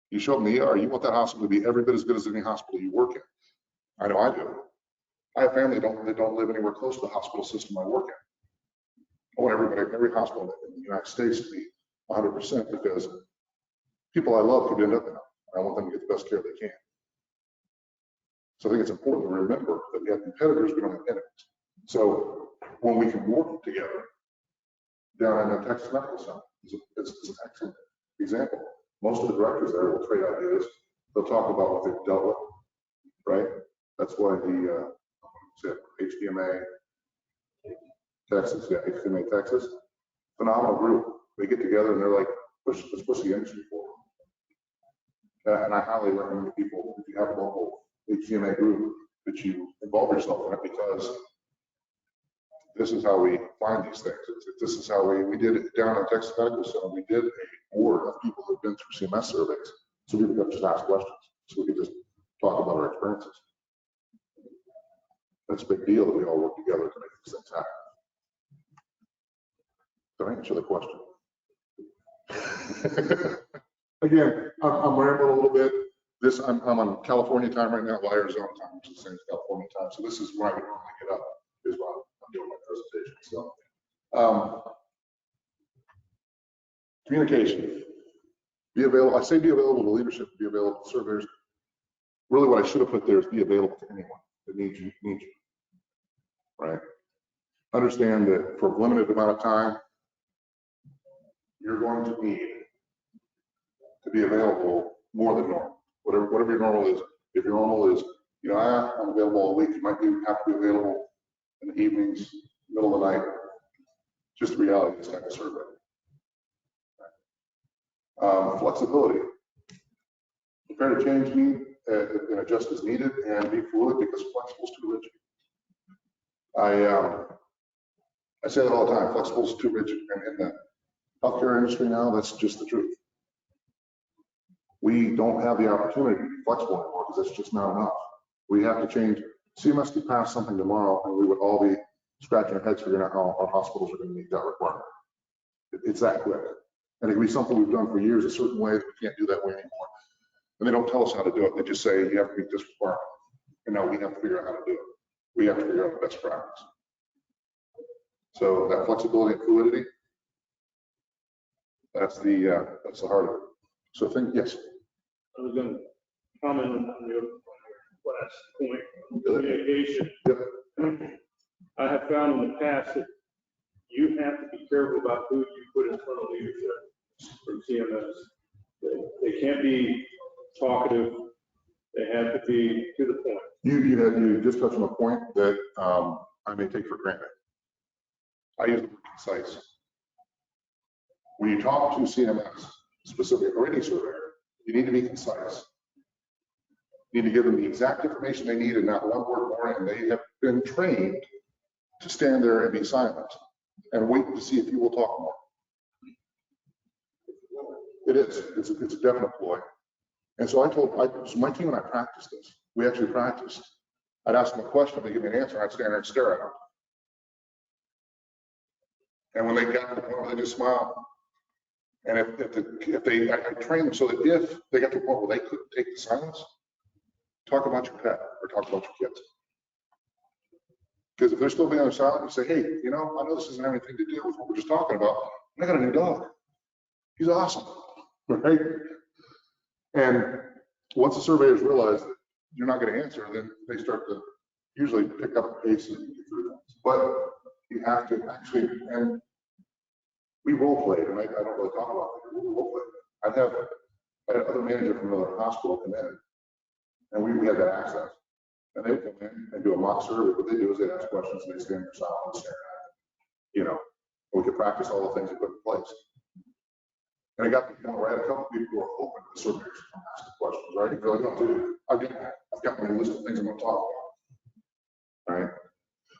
You show them the ER, you want that hospital to be every bit as good as any hospital you work in. I know I do. I have family that don't live anywhere close to the hospital system I work in. I want every hospital in the United States to be 100% because people I love could end up in it. I want them to get the best care they can. So I think it's important to remember that we have competitors, we don't have enemies. So when we can work together, down in the Texas Medical Center, it's an excellent example. Most of the directors there will trade ideas. They'll talk about what they've dealt with, right? That's why the HDMA Texas, HDMA Texas, phenomenal group. They get together and they're like, let's push the industry forward. And I highly recommend people, if you have a local HDMA group, that you involve yourself in it, because this is how we find these things. This is how we did it down at Texas Medical Center. We did a board of people who've been through CMS surveys, so people could just ask questions, so we could just talk about our experiences. That's a big deal that we all work together to make these things happen. Did I answer the question? Again, I'm rambling a little bit. I'm on California time right now, Arizona time, which is the same as California time. So this is where I would normally get up, is while I'm doing my presentation. So communication. Be available. I say be available to leadership, be available to surveyors. Really what I should have put there is be available to anyone that needs you, right? understand that for a limited amount of time, you're going to need to be available more than normal, whatever your normal is. If your normal is, I'm available all week, you might have to be available in the evenings, middle of the night. Just the reality of this type of survey. Flexibility. Prepare to change need and adjust as needed, and be fluid because flexible is too rigid. I say that all the time. Flexible is too rigid, and in the healthcare industry now, that's just the truth. We don't have the opportunity to be flexible anymore because that's just not enough. We have to change. CMS could pass something tomorrow, and we would all be scratching our heads figuring out how our hospitals are going to meet that requirement. It's that quick. And it can be something we've done for years a certain way that we can't do that way anymore. And they don't tell us how to do it. They just say you have to meet this requirement. And now we have to figure out how to do it. We have to figure out the best practice. So that flexibility and fluidity, that's the heart of it. So yes. I was going to comment on your last point, communication. Yep. I have found in the past that you have to be careful about who you put in front of leadership from CMS. They can't be talkative. They have to be to the point. You just touched on a point that I may take for granted. I use the word concise. When you talk to CMS, specifically or any surveyor, you need to be concise. You need to give them the exact information they need and not one word more, and they have been trained to stand there and be silent and wait to see if you will talk more. It is. It's a definite ploy. And so so my team and I practiced this. We actually practiced. I'd ask them a question, they give me an answer, I'd stand there and stare at them. And when they got to the point where they just smile. And I trained them so that if they got to the point where they couldn't take the silence, talk about your pet or talk about your kids. Because if they're still being silent, you say, hey, I know this doesn't have anything to do with what we're just talking about. I got a new dog. He's awesome, right? And once the surveyors realize that you're not going to answer, then they start to usually pick up the pace and get through things. But you have to actually, and we role played, and I don't really talk about it. We role played. I had another manager from another hospital come in, and we had that access. And they would come in and do a mock survey. What they do is they ask questions and they stand there silent and stare at it. We could practice all the things they put in place. And I got to the point where I had a couple of people who were hoping the surveyors to come ask the questions, right? They're like, no, dude, I've got my list of things I'm going to talk about, right?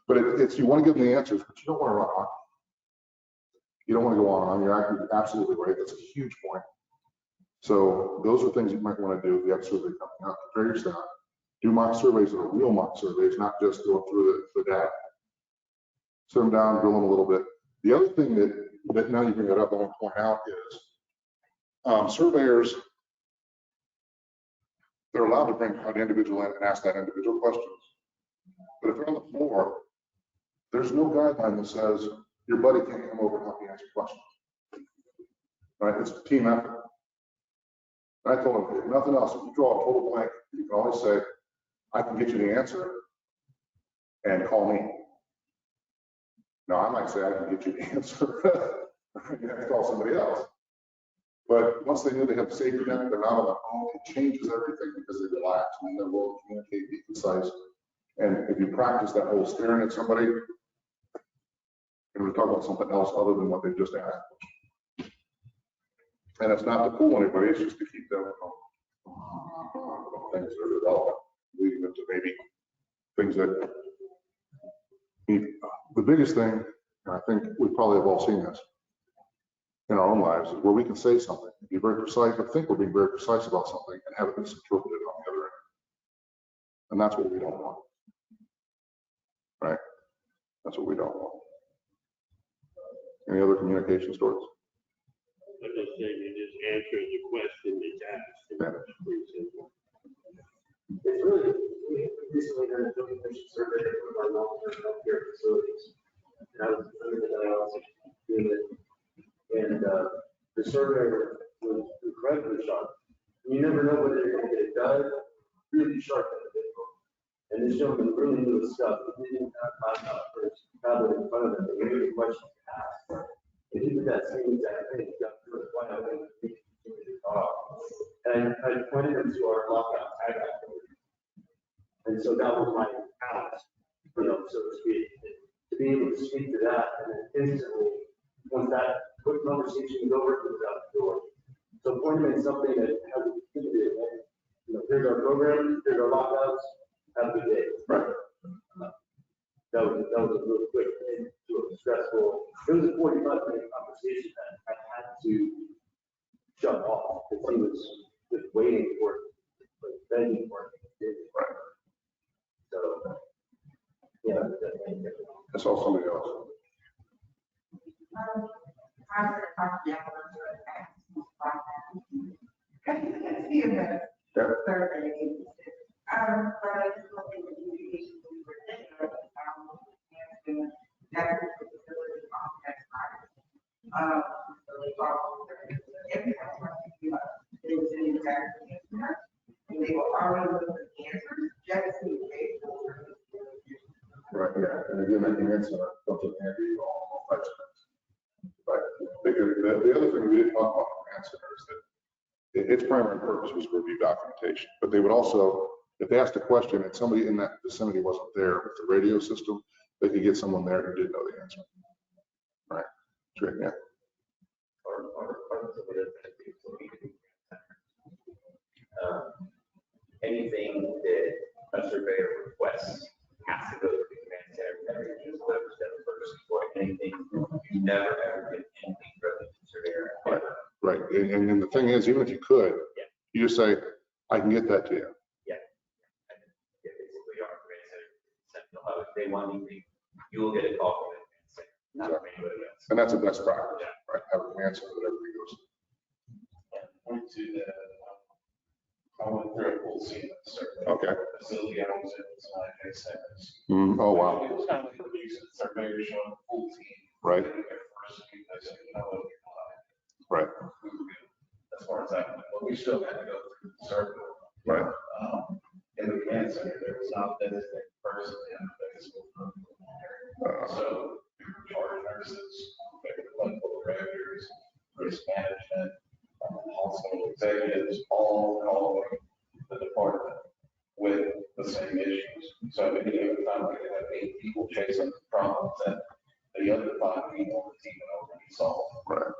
But it's you want to give them the answers, but you don't want to run on. You don't want to go on. You're absolutely right. That's a huge point. So those are things you might want to do if you have a survey coming up. Prepare your staff. Do mock surveys that are real mock surveys, not just going through the data. Sit them down, drill them a little bit. The other thing that now you bring it up, I want to point out is surveyors, they're allowed to bring an individual in and ask that individual questions. But if they're on the floor, there's no guideline that says your buddy can't come over and help you answer questions. Right? It's a team effort. And I told him, if nothing else, if you draw a total blank, you can always say, I can get you the answer and call me. Now, I might say I can get you the answer. You have to call somebody else. But once they know they have a safety net, they're not on their own, it changes everything because they relax and they're willing to communicate, be concise. And if you practice that whole staring at somebody, and we're talking about something else other than what they just asked. And it's not to fool anybody, it's just to keep them things that are relevant, leading them to maybe things that the biggest thing, and I think we probably have all seen this in our own lives, is where we can say something, be very precise, but think we're being very precise about something and have it misinterpreted on the other end. And that's what we don't want. Right? That's what we don't want. Any other communication stories? I'm just saying, you're just answering the question that's asked. It's pretty simple. It's really, we recently done a conversational survey of our long-term healthcare facilities. And I was under the dialysis unit, and the survey was incredibly sharp. You never know whether you're going to get it done, really sharp individual. And this gentleman really knew his stuff. He didn't have time for his tablet in front of him. They knew the questions to ask. And he did that same exact thing. He got through it right away. And I pointed him to our lockout tag activity. And so that was my out, so to speak, to be able to speak to that and then instantly, once that quick conversation is over, it was out the door. So point him in something that has a here's our program, here's our lockouts, have a good day. Right. That was a real quick thing to a stressful, it was a 45-minute conversation that I had to shut off because he was just waiting for it, begging for it. Right. So, yeah. That's all somebody else. CMS survey. But I just want to communication we were thinking of and that facility on that side. So they all everyone wants to give us it was an exact answer. And they were already looking for answers, just in case. Right, yeah, and again, that answer comes in handy all types of things. But the other thing we didn't talk about in answer is that its primary purpose was to review documentation, but they would also, if they asked a question and somebody in that vicinity wasn't there with the radio system, they could get someone there who did know the answer. Right, straight, yeah. Anything that a surveyor requests has to go through the command center, never use letters that first or anything. You never ever get anything from the surveyor. Right, right. And then the thing is, even if you could, you just say, I can get that to you. Yeah. Basically, our command center, if they want anything, you will get a call from the command center, not from anybody else. And that's the best practice, right? Have a command center that everybody goes. Point to the, I went through a full CMS survey. Okay. Facility I was in was my CMS. Oh, wow. It was kind of like the use of the surveyor showing the full team. Right. First, I said, you know, Right. as far as that went, but we still had to go through the survey. Right. In the command center, there was not a designated person in the physical room. So, charge nurses, clinical directors, risk management, hospital executives, all calling the department with the same issues. So at any other time, we could have 8 people chasing problems that the other 5 people on the team had already solved. Right.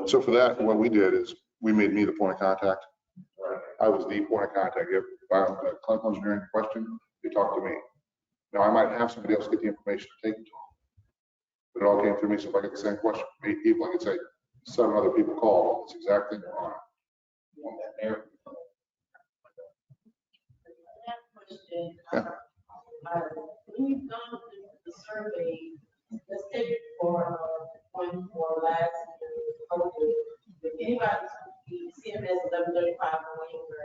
So for that, what we did is we made me the point of contact. Right. I was the point of contact. If I have a clinical engineering question, they talk to me. Now, I might have somebody else get the information to take it to them. But it all came through me. So if I get the same question from 8 people, I can say 7 other people called. It's exactly wrong. On that area. Yeah. When you've gone through the survey, let's take it for point for last year, if anybody's CMS 1135 waiver,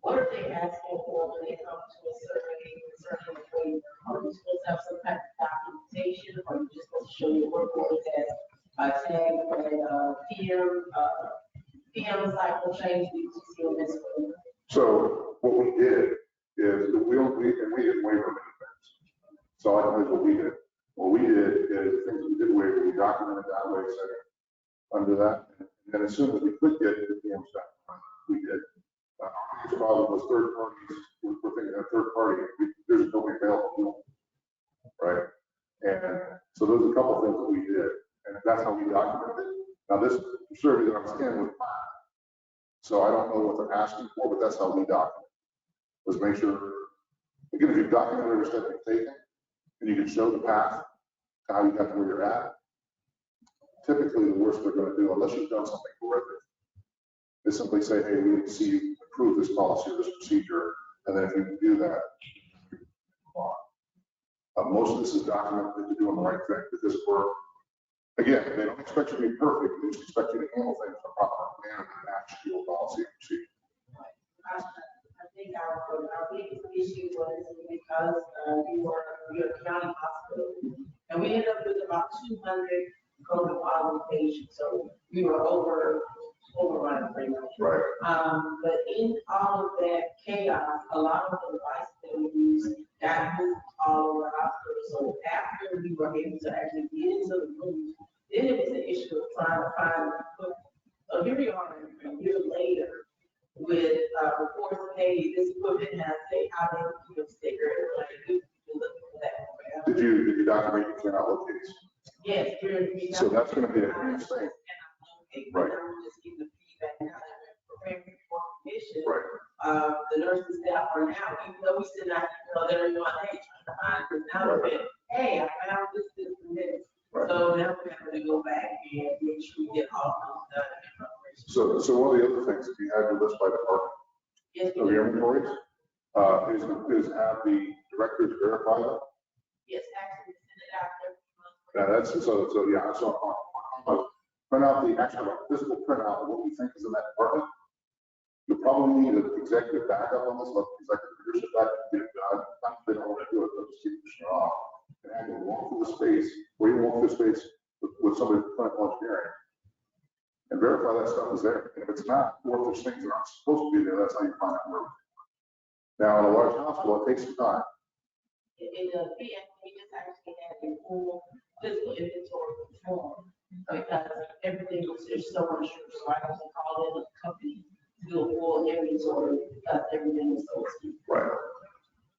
what are they asking for when they come to a survey concerning the waiver? Are you supposed to have some type of documentation, or are you just supposed to show your work order as tag PM cycle change due to CMS waiver? So what we did is we didn't waiver many things. So I think what we did. What we did is things we did waiver, we documented that way setting under that. And then as soon as we could get the PM stuff, we did. Our biggest problem was third parties. We're thinking of third party. There's nobody available, right? And so those are a couple of things that we did, and that's how we documented it. Now this survey that I'm scanning with mine, so I don't know what they're asking for, but that's how we document. Was make sure, again, if you've documented every step you've taken, and you can show the path to how you got to where you're at, typically the worst they're going to do, unless you've done something horrific, is simply say, hey, we need to see you approve this policy or this procedure, and then if you can do that, you can move on. Most of this is documented that you're doing the right thing, because again, they don't expect you to be perfect, they just expect you to handle things in a proper manner and match your policy and procedure. I think our biggest issue was because we were a county hospital, and we ended up with about 200 COVID positive patients, so we were overrun pretty much. Right. But in all of that chaos, a lot of the devices that we use got moved all over the hospital. So after we were able to actually get into the room, then it was an issue of trying to find equipment. So here we are a year later with reports, hey, this equipment has a how sticker, like you look for that. Did you document you cannot locate? Yes, So that's going to be a huge thing. Right. Just give the feedback now that we're preparing for commission. Right. The nursing staff are now, even though we still not, they're in one day trying to find this now, but hey, I found this, and this. Right. So now we're having to go back and make sure we get all those done in preparation. So one of the other things, if you have your list by department Yes, of your inventories, is have the directors verify that. yes, actually, send it out every month. Yeah, that's, so yeah, so print out the actual physical printout of what we think is in that department. You'll probably need an executive backup on this, like executive leadership backup to get it done. Not that they don't want to do it, they'll just keep pushing it off. And have them walk through the space, or even walk through the space with somebody from clinical engineering and verify that stuff is there. And if it's not, or if there's things that aren't supposed to be there, that's how you find out where. Now, in a large hospital, it takes some time. In the PM, we just actually had a full physical inventory form because everything was just so unsure. So I was call in a company to do a full inventory because everything was so steep. Right.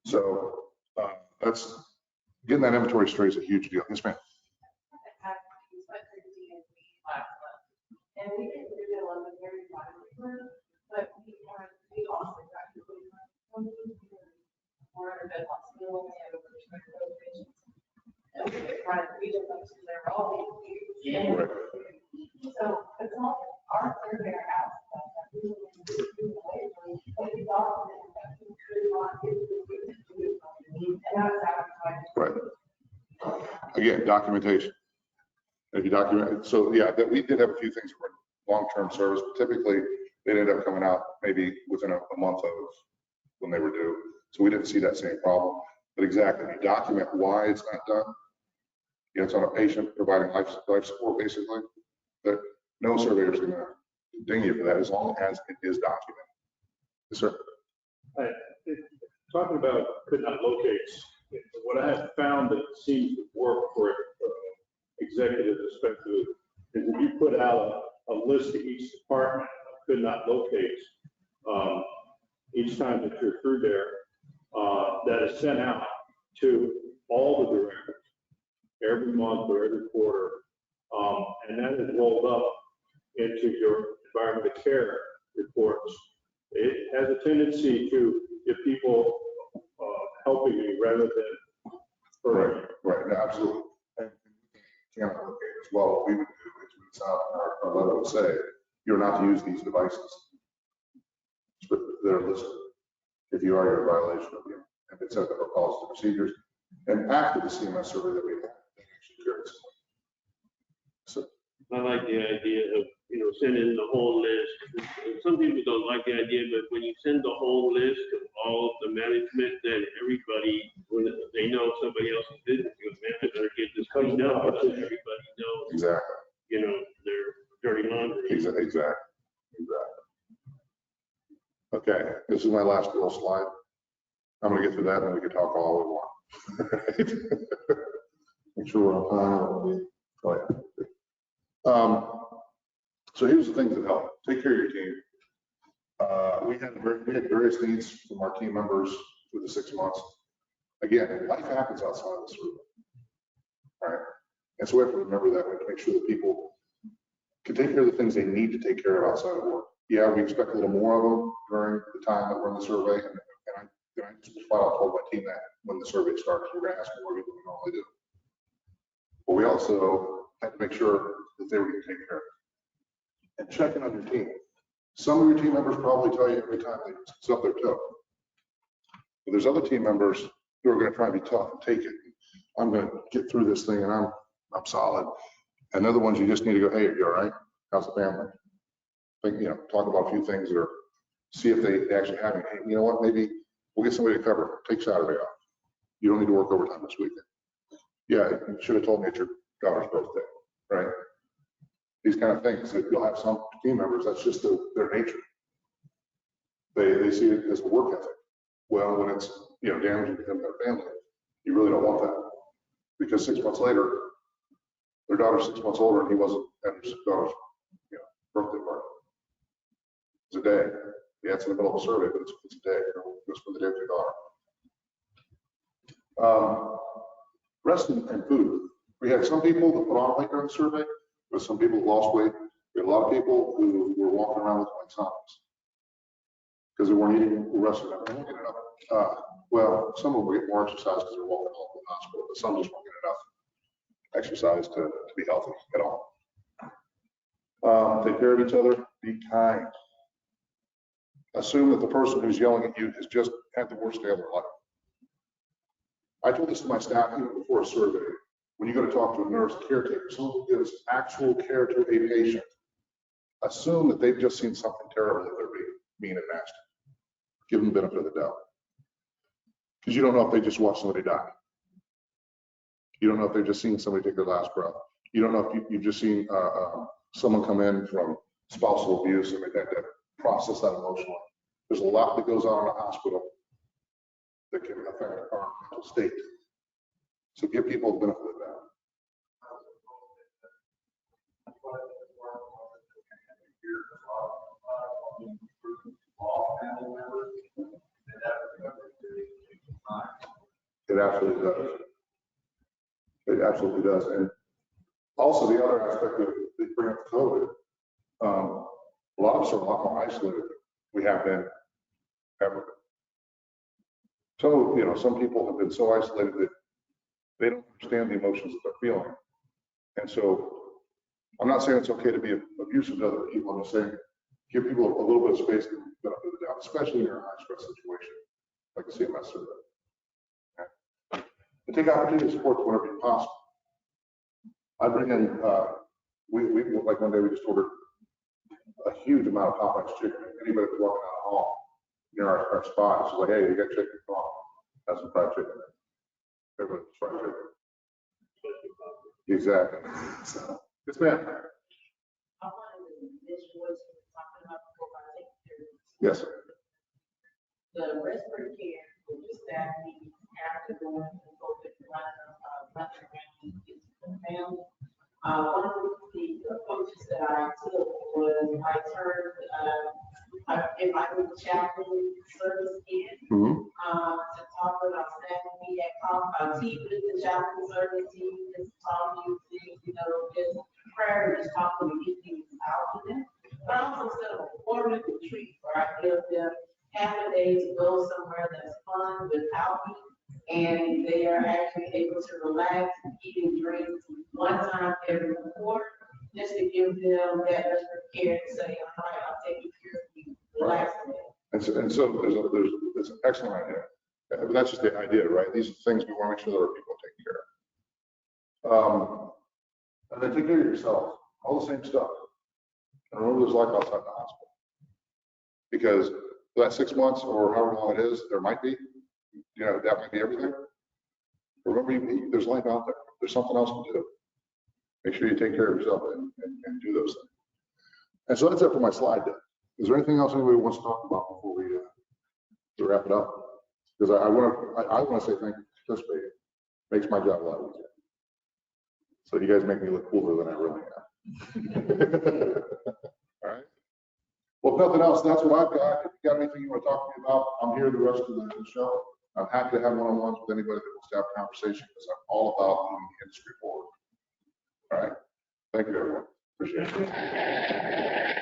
So that's getting that inventory straight is a huge deal. Yes, ma'am. And we didn't do it on the very bottom, but we also got to put more of the hospital and patients. And we did try to read them to their role. Yeah. Right. So it's not our survey asked us that we would do away with, but we also that we could not get to it. And that's how Right. Again, documentation. If you document, so yeah, that we did have a few things that were long-term service, but typically they ended up coming out maybe within a month of when they were due. So we didn't see that same problem. But exactly, you document why it's not done. Yeah, it's on a patient providing life support, basically. That no surveyor is going to ding you for that as long as it is documented. Yes, sir. Talking about could not locate, what I have found that seems to work for executives especially is if you put out a list to each department of could not locate each time that you're through there, that is sent out to all the directors every month or every quarter, and that is rolled up into your environmental care reports. It has a tendency to get people helping you rather than hurting. Right, no, absolutely. And camera locate as well. What we would do is we would sign our letter would say, you're not to use these devices. But they're listed. If you are, you're in violation of them. And it's set up our policy and procedures. And after the CMS survey that we had, they actually carried some. So I like the idea of, sending the whole list. Some people don't like the idea, but when you send the whole list of all of the management, then everybody, when they know somebody else is visiting, man, I better get this cleaned up, because everybody knows, exactly. their dirty laundry. Exactly. Okay, this is my last little slide. I'm gonna get through that and then we can talk all we want. Make sure we're on time. Oh, yeah. So here's the things that help. Take care of your team. We had various needs from our team members through the 6 months. Again, life happens outside of this room, right? And so we have to remember that we have to make sure that people can take care of the things they need to take care of outside of work. Yeah, we expect a little more of them during the time that we're in the survey. And I just flat out told my team that when the survey starts, we're going to ask more people than we normally do. But we also had to make sure that they were getting taken care of. And checking on your team. Some of your team members probably tell you every time they stub their toe. But there's other team members who are going to try and be tough and take it. I'm going to get through this thing and I'm solid. And other ones you just need to go, hey, are you all right? How's the family? Think, talk about a few things that are, see if they actually have it. Hey, you know what? Maybe we'll get somebody to cover. Take Saturday off. You don't need to work overtime this weekend. Yeah, you should have told me it's your daughter's birthday, right? These kind of things that you'll have some team members, that's just their nature. They see it as a work ethic. Well, when it's damaging to him and their family, you really don't want that. Because 6 months later, their daughter's 6 months older and he wasn't at his daughter's birthday party. It's a day. Yeah, it's in the middle of a survey, but it's a day. It's for the day of your daughter. Rest and food. We had some people that put on weight during the survey, but some people that lost weight. We had a lot of people who were walking around with like zombies because they weren't eating the rest of them. They weren't getting enough. Well, some of them were getting more exercise because they're walking all over the hospital, but some just weren't getting enough exercise to be healthy at all. Take care of each other. Be kind. Assume that the person who's yelling at you has just had the worst day of their life. I told this to my staff even before a survey. When you go to talk to a nurse, caretaker, someone who gives actual care to a patient, assume that they've just seen something terrible that they're being mean and nasty. Give them the benefit of the doubt. Because you don't know if they just watched somebody die. You don't know if they've just seen somebody take their last breath. You don't know if you've just seen someone come in from spousal abuse and they had to process that emotionally. There's a lot that goes on in a hospital that can affect our mental state. So give people the benefit of that. It absolutely does. It absolutely does. And also the other aspect of they bring up COVID, a lot of us are a lot more isolated than we have been ever. So, some people have been so isolated that they don't understand the emotions that they're feeling. And so I'm not saying it's okay to be abusive to other people. I'm just saying give people a little bit of space to benefit of the doubt, especially in a high stress situation like a CMS survey. Okay. And take opportunity to support whenever possible. I bring in, we like one day we just ordered a huge amount of Popeye's chicken. Anybody that's walking out of the hall near our spot, it's like, hey, you got chicken? Come on, have some fried chicken. Everybody's fried chicken. Exactly. So, yes, ma'am. I wanted to mention what you were talking about before I take care. Yes. The respiratory care for the staff needs after going to the COVID running around the family. One of the approaches that I took was I turned, I invited the chaplain service in to talk with our staff. We had called our team with the chaplain service team, just talking things, just prayer, just talking to get things out of them. But also set up a formative retreat where I give them half a day to go somewhere that's fun without me, and they are actually able to relax, eat and drink one time every quarter, just to give them that extra care to say, all right, I'll take care of you, relax. And so there's an excellent idea. But that's just the idea, right? These are things we want to make sure that our people take care of. And then take care of yourself. All the same stuff. And remember there's life outside the hospital. Because for that 6 months or however long it is, there might be, that might be everything. Remember, there's life out there. There's something else to do. Make sure you take care of yourself and do those things. And so that's it for my slide deck. Is there anything else anybody wants to talk about before we wrap it up? Because I want to say thank you for participating. Makes my job a lot easier. So you guys make me look cooler than I really am. All right. Well, if nothing else, that's what I've got. If you got anything you want to talk to me about, I'm here the rest of the show. I'm happy to have one-on-ones with anybody that wants to have a conversation because I'm all about moving the industry forward. All right. Thank you, everyone. Appreciate it.